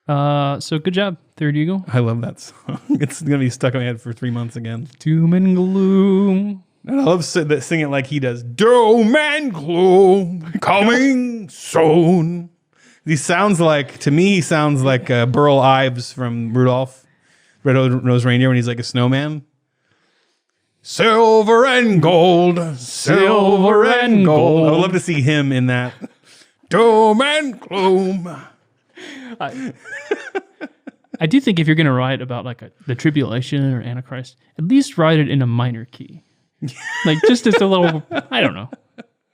So good job, Third Eagle. I love that song. It's going to be stuck in my head for 3 months again. Doom and gloom. And I love sing it like he does. Doom and gloom coming soon. He sounds like, to me, he sounds like Burl Ives from Rudolph, Red-Nosed Reindeer, when he's like a snowman. Silver and gold, silver and gold. I would love to see him in that. Doom and gloom. I do think if you're going to write about like the tribulation or Antichrist, at least write it in a minor key. Like just as a little, I don't know.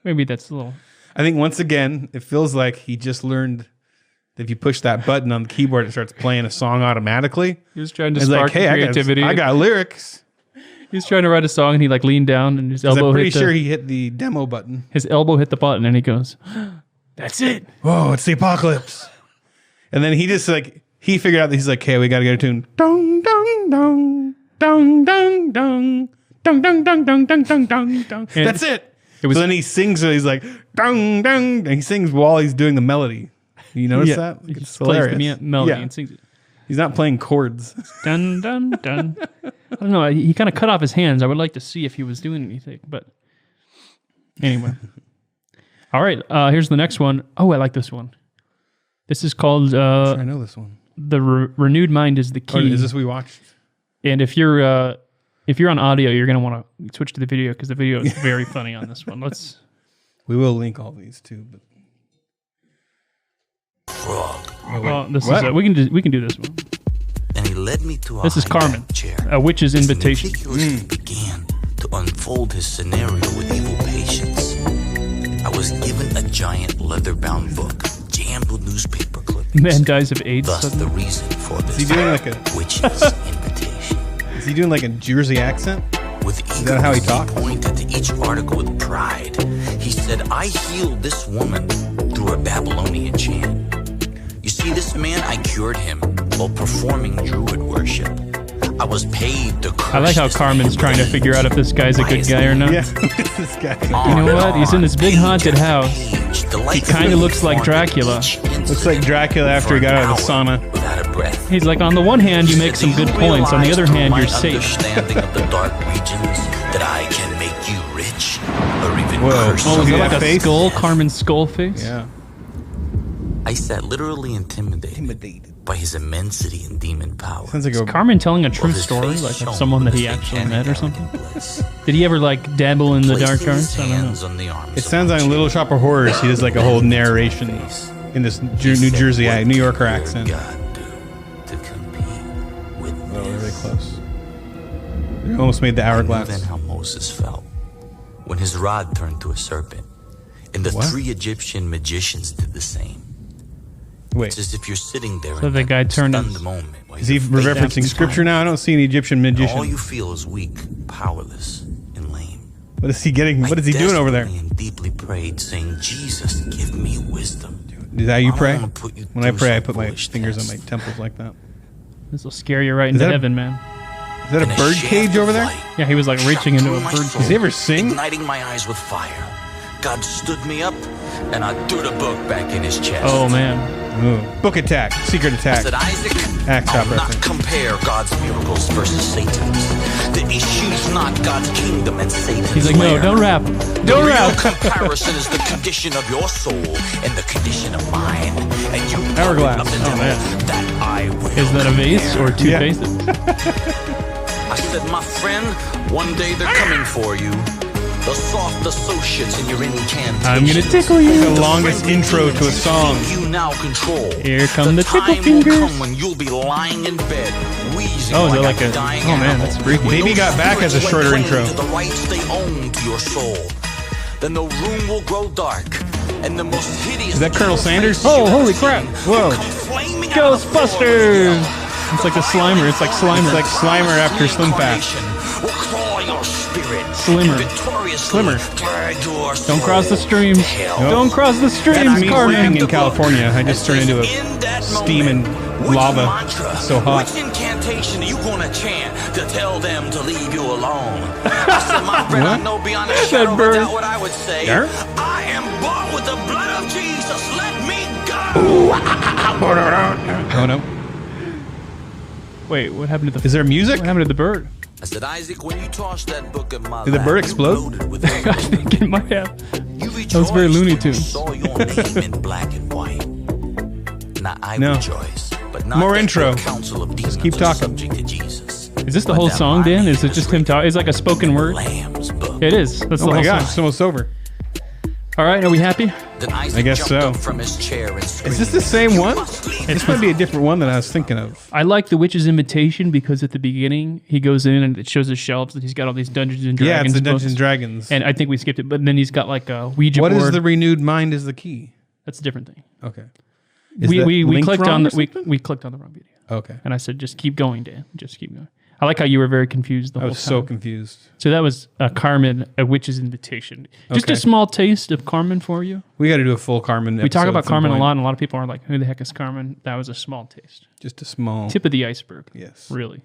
Maybe that's a little. I think once again, it feels like he just learned that if you push that button on the keyboard, it starts playing a song automatically. He was trying to spark creativity. I got lyrics. He was trying to write a song and he like leaned down and his elbow I'm pretty sure he hit the demo button. His elbow hit the button and he goes, "That's it. Whoa, it's the apocalypse." And then he just like, he figured out that he's like, "Okay, we got to get a tune. Dong, dong, dong, dong, dong, dong. Dong, dong, dong, dong, dong, dong, dong, dong." That's it. So then he sings, he's like, dong, dong, and he sings while he's doing the melody. You notice that? He It's just plays hilarious. the melody and sings it. He's not playing chords. Dun, dun, dun. I don't know. He kind of cut off his hands. I would like to see if he was doing anything. But anyway. All right. Here's the next one. Oh, I like this one. This is called... I know this one. The Renewed Mind is the Key. Is this we watched? And if you're on audio, you're going to want to switch to the video because the video is very funny on this one. We will link all these too. But this is we can do this one. And he led me to a This is Carmen, chair. A Witch's Invitation. He began to unfold his scenario with evil patience. I was given a giant leather-bound book jammed with newspaper clippings. Man dies of AIDS. Thus, the reason for this is he doing like a witch's invitation. Is he doing like a Jersey accent? With Is that how he talks? He pointed to each article with pride. He said, "I healed this woman through a Babylonian chant. You see, this man, I cured him while performing Druid worship. I was paid to curse I like how this Carmen's man trying to figure out if this guy's a good guy or not. Yeah, this guy. You know what? He's in this big haunted house. He kind of looks like Dracula. Looks like Dracula after he got out of the sauna. Without a breath. He's like, on the one hand, you make some good points. On the other hand, you're safe. Understanding of the dark regions that I can make you rich or even Whoa. curse Oh, is you. that like a face? skull? Carmen's skull face? Yeah. I sat literally intimidated by his immensity and demon power. Sounds like a Carmen telling a true His story, face like shone of someone that with he his actually satanic met or something? bliss. Did he ever like dabble in the dark Placing arts? his I don't know. hands on the arms It of sounds my like in Little chair. Shop of Horrors. He does like a whole narration in this New Jersey, New Yorker accent. God do to compete with Oh, we're really this? close. We almost made the I knew hourglass. then how Moses felt when his rod turned to a serpent, and the What? 3 Egyptian magicians did the same. Wait, It's as if you're sitting there So in the that guy turned stunned his- moment. while is he your faith referencing is scripture fine, now? I don't see any Egyptian and all you magician. feel is weak, powerless, and lame. What is he getting? What is he doing over there? And deeply prayed, saying, "Jesus, give me wisdom." Is that how you I don't pray? wanna put you When I through pray, I some put my foolish fingers on test. my temples like that. This will scare you right into that a- heaven, man. Is that In a bird shaft cage of over there? light, Yeah, he was like reaching into a through my bird soul, Does he ever sing? igniting my eyes with fire. God stood me up, and I threw the book back in his chest. Oh, man. Book attack. Secret I attack. said, Isaac, Axe I'll Stop not reference. compare God's miracles versus Satan's. The issue's not God's kingdom and Satan's He's like, no, lair. don't rap. The Don't real rap. comparison is the condition of your soul and the condition of mine. And you Hourglass. of the Oh, devil, man. that I will Is that a vase or two Yeah. faces? I said, my friend, one day they're coming for you. The soft associates in your incantations. I'm gonna tickle you. The longest intro to a song. You now control. Here come the tickle time will fingers. come when you'll be lying in bed, wheezing Oh, they're like like a a- dying oh, man, animal. that's freaky. When Maybe those Got Back has a spirits shorter lay claim intro. To the rights they own to your soul. Then the room will grow dark, and the most hideous. Is that Colonel evil Sanders? face Oh, you've holy ever crap. seen Whoa. will come flaming out of the floor Ghostbusters. with a It's like a Slimer. It's like Slimer. It's like Slimer after Slim Fast. will claw your spirit. Slimmer. and victoriously Slimmer. drag your Don't cross the soul streams. to hell. Nope. Don't cross the That's streams, me Carmen. living in California. I just turned into a In that steam and moment, which lava. mantra, It's so hot. Which incantation are you gonna chant to tell them to leave you alone? I said, my friend, I What? know beyond a shadow of a bird. doubt what I would say. There? I am bought with the blood of Jesus. Let me go. Oh no. Wait, what happened to the? Is there music? What happened to the bird? I said, Isaac, when you tossed that book in my Did the lap, bird you explode? loaded with I think it might have. You That was very rejoiced Looney when you Tunes. saw your name in black and white. Now I No. rejoice, but not More that intro. your counsel of demons keep are talking. subject to Jesus. Is this the But whole that song, my Dan? name Is it just him talking? It's like a spoken word. Lamb's book. It is. That's Oh the my whole gosh, song. it's almost over. All right, are we happy? Then Isaac I guess jumped so. up from his chair and screamed, Is this the same "You one? must leave This might be a different one than I was thinking of. I like The Witch's Invitation because at the beginning he goes in and it shows his shelves and he's got all these Dungeons and Dragons Yeah, it's the books. Dungeons and Dragons. And I think we skipped it, but then he's got like a Ouija What board. is the renewed mind is the key? That's a different thing. Okay. We linked clicked wrong on or the we something? clicked on the wrong video, Okay. and I said just keep going, Dan. Just keep going. I like how you were very confused the I whole was time. so confused. So that was Carmen, A Witch's Invitation. Just Okay. a small taste of Carmen for you. We got to do a full Carmen episode. We talk about at some Carmen point. a lot, and a lot of people are like, "Who the heck is Carmen?" That was a small taste, Just a small tip of the iceberg. yes, Really.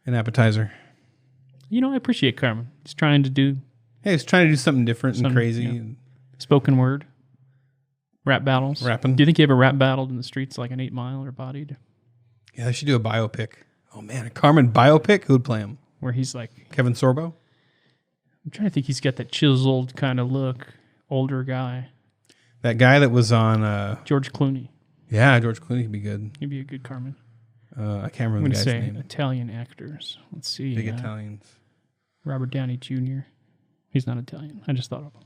an appetizer. You know, I appreciate Carmen. He's trying to do Hey, he's trying to do something different and Something, crazy. yeah. And spoken word, rap battles. Rapping. Do you think you ever rap battled in the streets like an 8 Mile or Bodied, yeah, they should do a biopic. Oh man, a Carmen biopic. Who'd play him? where he's like, Kevin Sorbo. I'm trying to think. He's got that chiseled kind of look, older guy. That guy that was on. George Clooney. Yeah, George Clooney would be good. He'd be a good Carmen. I can't I'm remember going the to guy's say name. Italian actors. Let's see. Big Italians. Robert Downey Jr. He's not Italian. I just thought of him.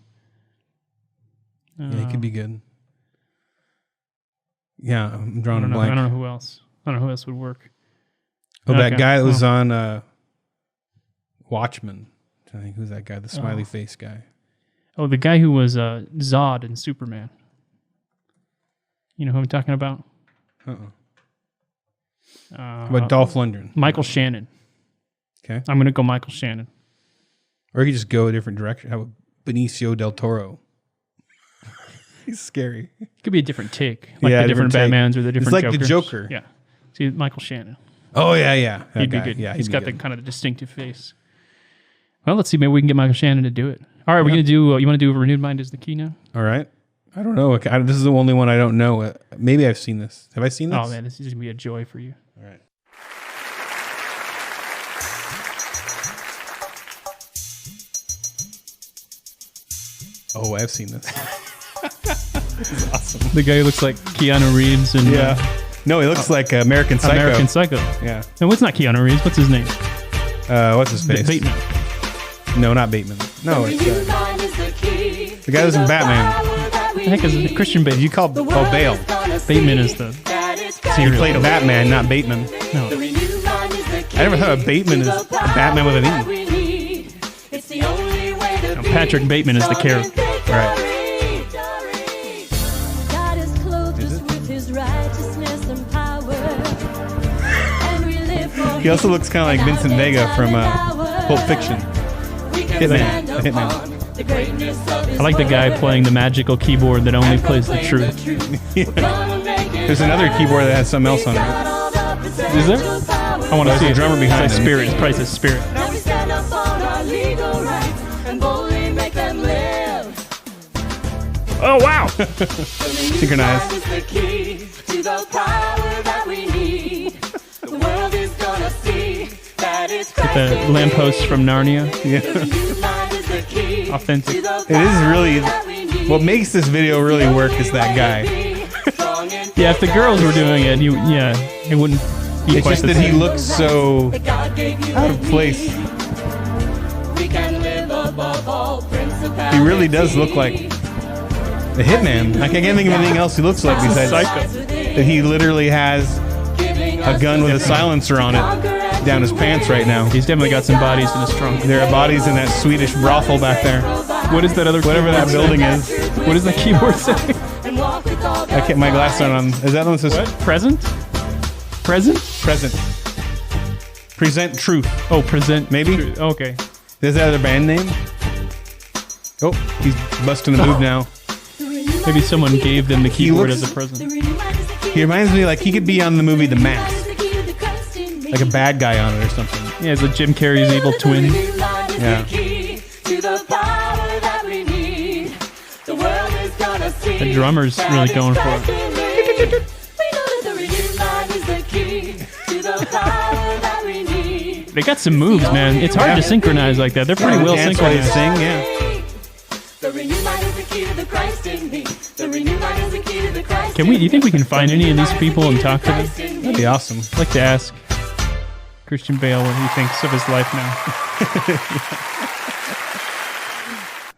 Yeah, he could be good. Yeah, I'm I drawing a don't know. blank. I don't know who else. I don't know who else would work. Oh, that Okay. guy that was Oh. on Watchmen. I think who's that guy? The smiley face guy. Oh, the guy who was Zod in Superman. You know who I'm talking about? But Dolph Lundgren. Michael Shannon. Okay. I'm going to go Michael Shannon. Or you could just go a different direction. How about Benicio del Toro? He's scary. Could be a different take. Like Yeah, the different different take. Batmans or the different like the Jokers. Joker. Yeah. See, Michael Shannon. Oh, yeah. That He'd guy. be good. Yeah, He's he'd got be the good. kind of distinctive face. Well, let's see. Maybe we can get Michael Shannon to do it. All right, we're going to do, you want to do Renewed Mind is the key now? All right. I don't know. This is the only one I don't know. Maybe I've seen this. Have I seen this? Oh, man, this is going to be a joy for you. All right. Oh, I've seen this. This is awesome. The guy who looks like Keanu Reeves and No, he looks like American Psycho. American Psycho. Yeah. No, what's not Keanu Reeves? What's his name? What's his face? Bateman. No, not Bateman. No, it's the guy who's in Batman. What the heck is it? Christian Bale. You called Bale. Bateman is the He played Batman, not Bateman. no. I never thought of Bateman as Batman with an E. No, Patrick Bateman is the character. Right. God has clothed us with his righteousness and power. And we live for He also looks kind of like Vincent Vega from Pulp Fiction. Hitman. The Hitman. I like the guy playing the magical keyboard that only plays the truth. There's another keyboard that has something else on it. Is there? I want to There's see a it. drummer behind It's him. like Spirit. It's probably says Spirit. Now we stand up on our legal rights and boldly make them live. Oh, wow. Synchronized. Is the key to the power that we need. The world is gonna see that it's The lamppost from Narnia. Authentic. It is really, what makes this video really work is that guy. Yeah, if the girls were doing it, it wouldn't be It's quite just the that he same. looks so out of place. He really does look like the hitman. Like, I can't think of anything else he looks like besides that he literally has a gun with a silencer on it down his pants right now. He's definitely got some bodies in his trunk. There are bodies in that Swedish brothel back there. What is that other Whatever that keyboard building say? is. What does that keyboard say? I kept my glasses on. Is that one that says What? Present? Present? present? Present truth. Oh, present. Maybe? Okay. Is that other band name? Oh, he's busting a move now. Maybe someone gave them the keyboard looks- as a present. He reminds me like he could be on the movie The Mask. Like a bad guy on it or something. Yeah, it's like Jim Carrey's evil twin. Yeah. The drummer's really going for it. They got some moves, man. It's hard to synchronize like that. They're pretty well Dance while you synchronized. sing, yeah. Do you think we can find any of these people and talk to them? That'd be awesome. I'd like to ask Christian Bale what he thinks of his life now.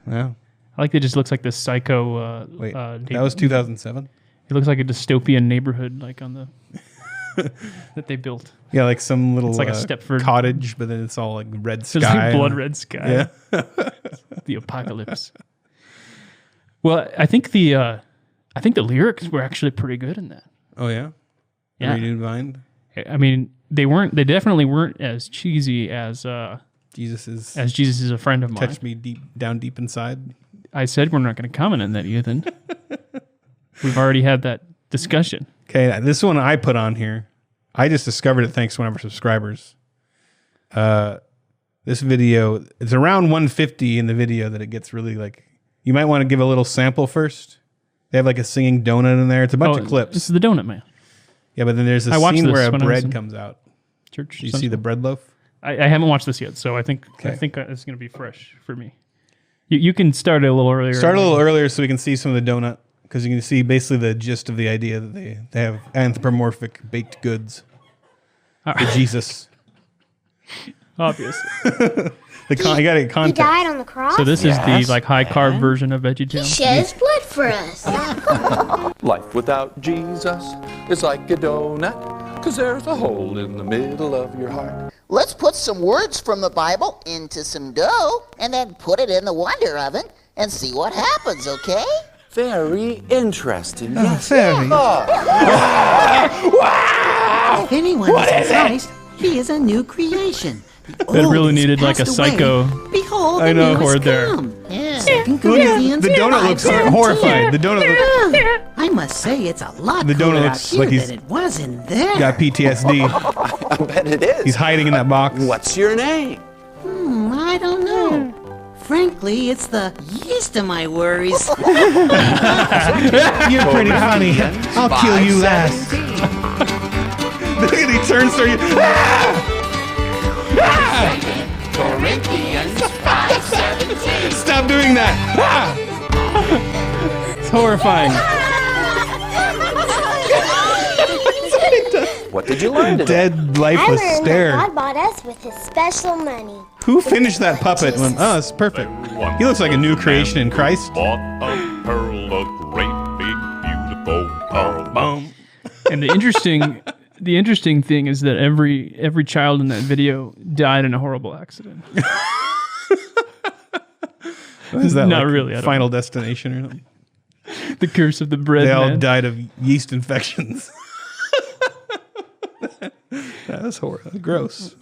Yeah. I like that it just looks like this psycho. Wait, that was 2007? It looks like a dystopian neighborhood, like on the that they built. Yeah, like some little It's like a Stepford cottage, but then it's all like red sky. There's like blood red sky. Yeah. The apocalypse. Well, I think the lyrics were actually pretty good in that. Oh, yeah? Yeah. Renewed Mind? I mean, they definitely weren't as cheesy as Jesus is a friend of mine. touched me down deep inside. I said we're not going to comment on that, Ethan. We've already had that discussion. Okay, this one I put on here. I just discovered it thanks to one of our subscribers. This video, it's around 150 in the video that it gets really like, you might want to give a little sample first. They have like a singing donut in there. It's a bunch of clips. This is the Donut Man. Yeah, but then there's a I watched scene this where a when I was in bread comes out. Church. Do you see the bread loaf? I haven't watched this yet, so I think Okay. it's going to be fresh for me. You can start it a little earlier. Start a little earlier so we can see some of the donut, because you can see basically the gist of the idea that they have anthropomorphic baked goods All for right. Jesus. Obviously. You gotta get He context. died on the cross. So this is the like high carb version of VeggieTales. Shed his blood for us. Life without Jesus is like a donut, 'cause there's a hole in the middle of your heart. Let's put some words from the Bible into some dough and then put it in the Wonder Oven and see what happens, okay? Very interesting. Yes. If anyone is in Christ, he is a new creation. The That really old has needed like a passed away. psycho. Behold, I the know. new has Chord there. come. Yeah. 2 Look, Corinthians the donut looks 5:17. horrified. The donut looks, I must say, it's a lot The donut cooler looks out here like he's than it was in there. got PTSD. I bet it is. He's hiding in that box. What's your name? I don't know. Frankly, it's the yeast of my worries. You're pretty funny. I'll kill you last. 5:17. Look at he turns to you. Corinthians 5:17. Stop doing that. It's horrifying. What did you learn today? Dead, I lifeless learned stare. that God bought us with his special money. Who finished that puppet? Oh, it's perfect. He looks like a new creation in Christ. Bought a pearl, a great big beautiful pearl. Boom. And the interesting thing is that every child in that video died in a horrible accident. Is that Not like really, I don't Final Destination or something? The curse of the bread They all man. died of yeast infections. That was horrible. Gross.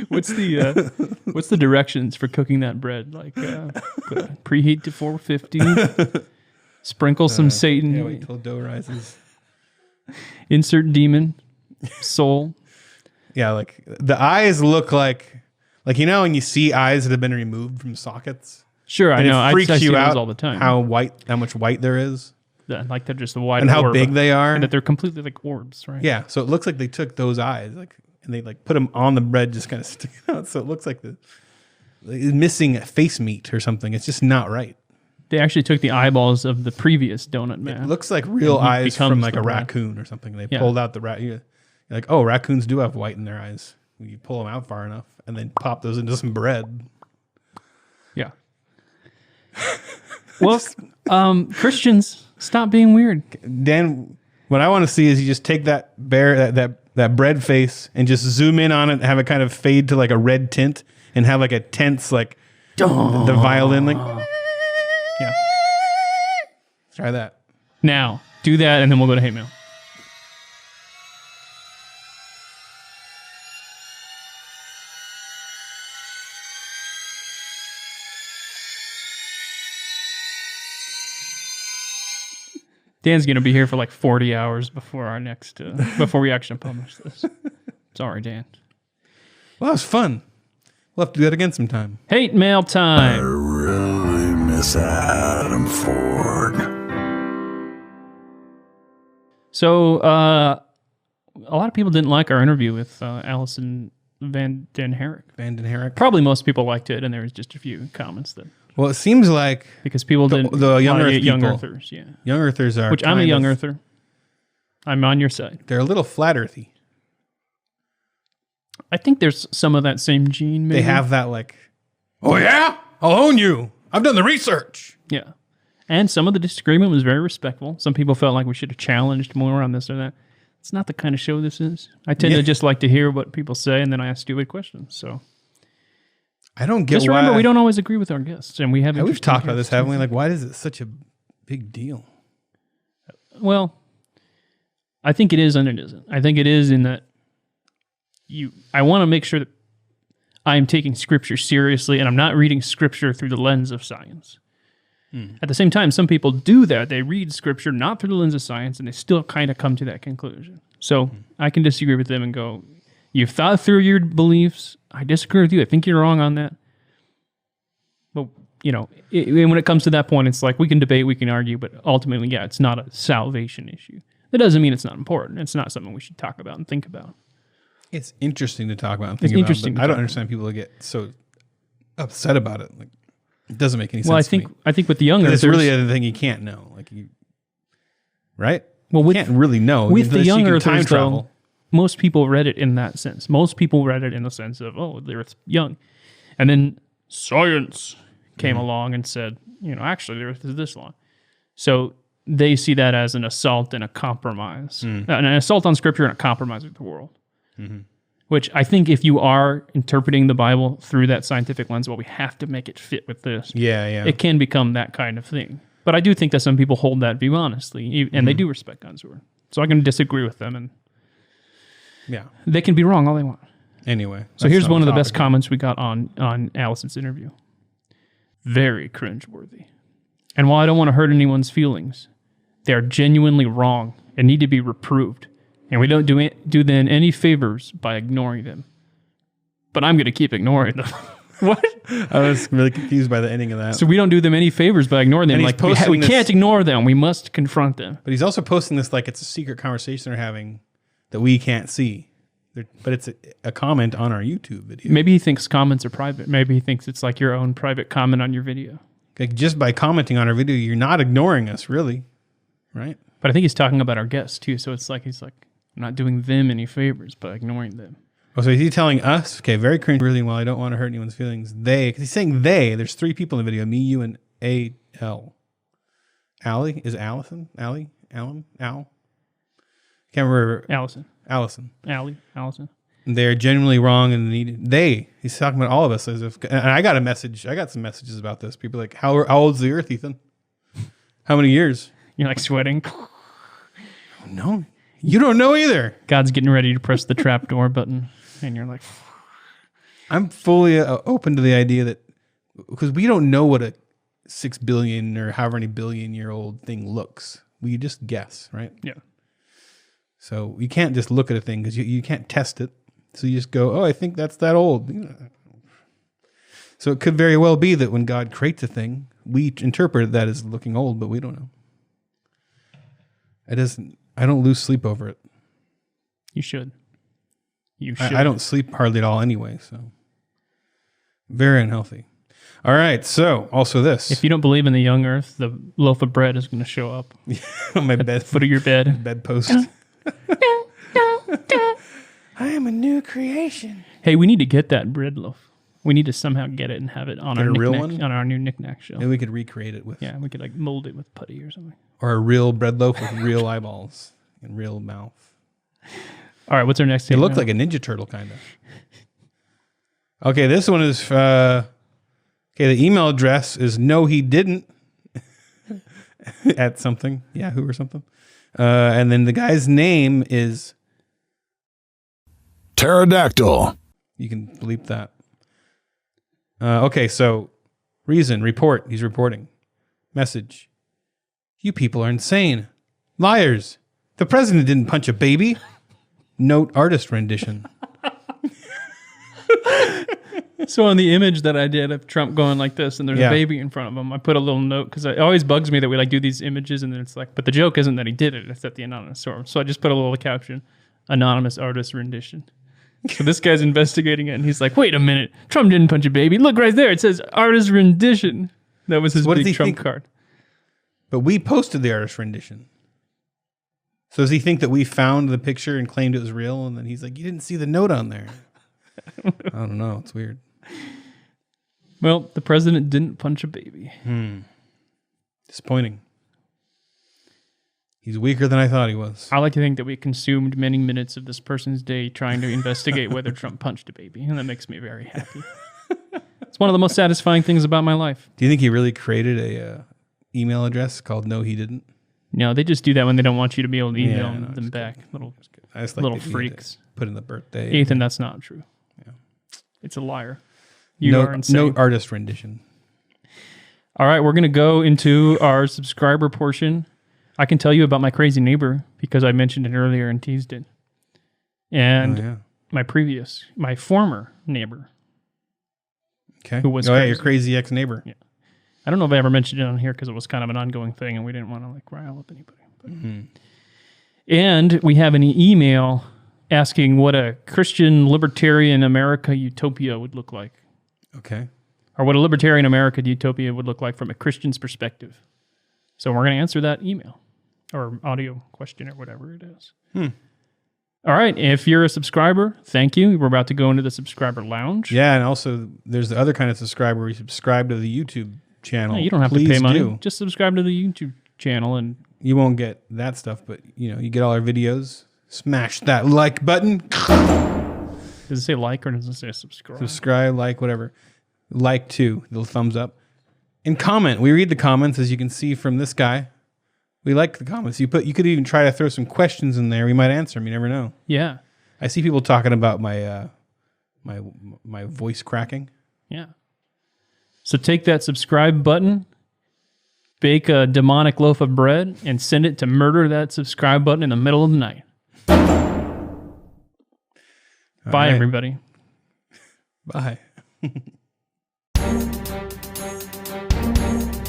What's the directions for cooking that bread? Like preheat to 450. Sprinkle some Satan. Yeah, wait till dough rises. Insert demon. Soul. Yeah, like the eyes look like you know when you see eyes that have been removed from sockets. Sure, I And know. it I freaks see you those out all the time. how much white there is. Like they're just a wide and how orb, big they are, and that they're completely like orbs, right? Yeah, so it looks like they took those eyes, like, and they like put them on the bread, just kind of sticking out. So it looks like it's missing face meat or something. It's just not right. They actually took the eyeballs of the previous donut man. It looks like real eyes from like a bread. raccoon or something. They pulled out the rat. You're like, oh, raccoons do have white in their eyes. You pull them out far enough and then pop those into some bread. Yeah. Well, Christians, stop being weird. Dan, what I want to see is you just take that that bread face and just zoom in on it, and have it kind of fade to like a red tint, and have like a tense like the violin like. Yeah. Try that. Now, do that, and then we'll go to hate mail. Dan's going to be here for like 40 hours before our next, before we actually publish this. Sorry, Dan. Well, that was fun. We'll have to do that again sometime. Hate mail time. I really miss Adam Ford. So, a lot of people didn't like our interview with Allison Van Den Herrick. Probably most people liked it, and there was just a few comments that. Well, it seems like because people didn't the young Earth people, young Earthers, yeah, young Earthers are. Which I'm a young Earther. I'm on your side. They're a little flat earthy. I think there's some of that same gene. Maybe. They have that like, oh yeah, I'll own you. I've done the research. Yeah, and some of the disagreement was very respectful. Some people felt like we should have challenged more on this or that. It's not the kind of show this is. I tend to just like to hear what people say, and then I ask stupid questions. So. I don't get just why. remember, we don't always agree with our guests, and we have. We've talked about this, haven't we? Like, why is it such a big deal? Well, I think it is and it isn't. I think it is in that I want to make sure that I am taking Scripture seriously, and I'm not reading Scripture through the lens of science. At the same time, some people do that. They read Scripture not through the lens of science, and they still kind of come to that conclusion. So I can disagree with them and go, you've thought through your beliefs. I disagree with you. I think you're wrong on that. But, when it comes to that point, it's like we can debate, we can argue, but ultimately, yeah, it's not a salvation issue. That doesn't mean it's not important. It's not something we should talk about and think about. It's interesting to talk about and think about. But I don't understand people that get so upset about it. Like, it doesn't make any sense. Well, I think with the younger, it's really a thing you can't know. Right? Well, you can't really know with the young Earthers, time travel. Most people read it in that sense. Most people read it in the sense of, oh, the Earth's young. And then science came along and said, actually, the Earth is this long. So they see that as an assault and a compromise. An assault on Scripture and a compromise with the world. Which I think if you are interpreting the Bible through that scientific lens, well, we have to make it fit with this. Yeah. It can become that kind of thing. But I do think that some people hold that view honestly, and they do respect God's word. So I can disagree with them and yeah, they can be wrong all they want. Anyway, so here's one of the best comments we got on Allison's interview. Very cringeworthy. And while I don't want to hurt anyone's feelings, they are genuinely wrong and need to be reproved. And we don't do them any favors by ignoring them. But I'm going to keep ignoring them. What? I was really confused by the ending of that. So we don't do them any favors by ignoring them. Like we can't ignore them. We must confront them. But he's also posting this like it's a secret conversation they're having that we can't see. But it's a comment on our YouTube video. Maybe he thinks comments are private. Maybe he thinks it's like your own private comment on your video. Like just by commenting on our video, you're not ignoring us, really. Right? But I think he's talking about our guests, too. So it's like he's like, I'm not doing them any favors by ignoring them. Oh, so is he telling us, okay, very cringe-worthy, while I don't want to hurt anyone's feelings, because he's saying they, there's three people in the video, me, you, and A-L. Allie? Is Allison? Allie? Alan? Al? Can't remember. Allison. Allie? Allison. They're genuinely wrong and he's talking about all of us as if, and I got some messages about this. People are like, how old's the earth, Ethan? How many years? You're like sweating. No. You don't know either. God's getting ready to press the trapdoor button, and you're like, I'm fully open to the idea that, because we don't know what a 6 billion or however many billion-year-old thing looks. We just guess, right? Yeah. So you can't just look at a thing because you can't test it. So you just go, oh, I think that's that old. So it could very well be that when God creates a thing, we interpret that as looking old, but we don't know. I don't lose sleep over it. You should. You should. I don't sleep hardly at all anyway, so very unhealthy. All right, so also this. If you don't believe in the young earth, the loaf of bread is going to show up on my at bed, the foot of your bed. Bedpost. I am a new creation. Hey, we need to get that bread loaf. We need to somehow get it and have it on Get our a real knick-knack- one? on our new knick-knack show. Maybe we could recreate it with. Yeah, we could like mold it with putty or something. Or a real bread loaf with real eyeballs and real mouth. All right, what's our next It email? looked like a Ninja Turtle, kind of. Okay, this one is... okay, the email address is no, he didn't. At something. Yahoo or something. And then the guy's name is... Pterodactyl. You can bleep that. Okay, so reason, report. He's reporting. Message. You people are insane. Liars. The president didn't punch a baby. Note artist rendition. So on the image that I did of Trump going like this and there's Yeah. a baby in front of him, I put a little note because it always bugs me that we like do these images and then it's like, but the joke isn't that he did it, it's that the anonymous source. So I just put a little caption, anonymous artist rendition. So this guy's investigating it and he's like, wait a minute, Trump didn't punch a baby. Look right there, it says artist rendition. That was his What does he big Trump think? card. But we posted the artist rendition. So does he think that we found the picture and claimed it was real? And then he's like, you didn't see the note on there. I don't know. It's weird. Well, the president didn't punch a baby. Disappointing. He's weaker than I thought he was. I like to think that we consumed many minutes of this person's day trying to investigate whether Trump punched a baby, and that makes me very happy. It's one of the most satisfying things about my life. Do you think he really created a email address called No He Didn't? No, they just do that when they don't want you to be able to email Yeah, no, them it's back. I just like Little that you had to freaks. Put in the birthday. Ethan, that's not true. Yeah. It's a liar. You are insane. No artist rendition. All right, we're going to go into our subscriber portion. I can tell you about my crazy neighbor because I mentioned it earlier and teased it. And my former neighbor. Okay. Who was your crazy ex-neighbor. Yeah. I don't know if I ever mentioned it on here because it was kind of an ongoing thing and we didn't want to like rile up anybody. But. And we have an email asking what a Christian libertarian America utopia would look like. Okay. Or what a libertarian America utopia would look like from a Christian's perspective. So we're going to answer that email or audio question or whatever it is. All right. If you're a subscriber, thank you. We're about to go into the subscriber lounge. Yeah, and also there's the other kind of subscriber where you subscribe to the YouTube channel. No, you don't have Please to pay money. do. Just subscribe to the YouTube channel and you won't get that stuff, but you get all our videos. Smash that like button. Does it say like or does it say subscribe? Subscribe, like, whatever. Like too, little thumbs up. And comment. We read the comments, as you can see from this guy. We like the comments. You could even try to throw some questions in there. We might answer them. You never know. Yeah. I see people talking about my my voice cracking. Yeah. So take that subscribe button, bake a demonic loaf of bread, and send it to murder that subscribe button in the middle of the night. Bye, right. everybody. Bye.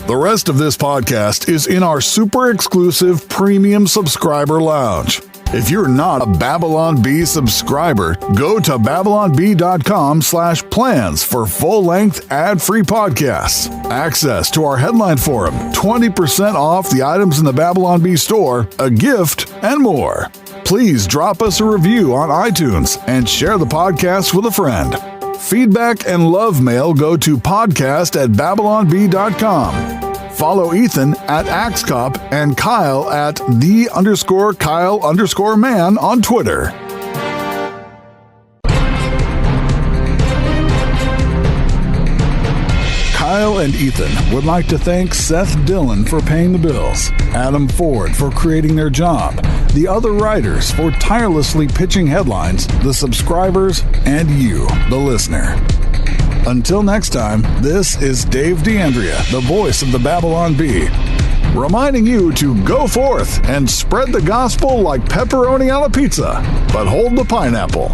The rest of this podcast is in our super exclusive premium subscriber lounge. If you're not a Babylon Bee subscriber, go to babylonbee.com/plans for full-length ad-free podcasts, access to our headline forum, 20% off the items in the Babylon Bee store, a gift, and more. Please drop us a review on iTunes and share the podcast with a friend. Feedback and love mail go to podcast@babylonbee.com. Follow Ethan at AxeCop and Kyle at _Kyle_man on Twitter. Kyle and Ethan would like to thank Seth Dillon for paying the bills, Adam Ford for creating their job, the other writers for tirelessly pitching headlines, the subscribers, and you, the listener. Until next time, this is Dave DeAndrea, the voice of the Babylon Bee, reminding you to go forth and spread the gospel like pepperoni on a pizza, but hold the pineapple.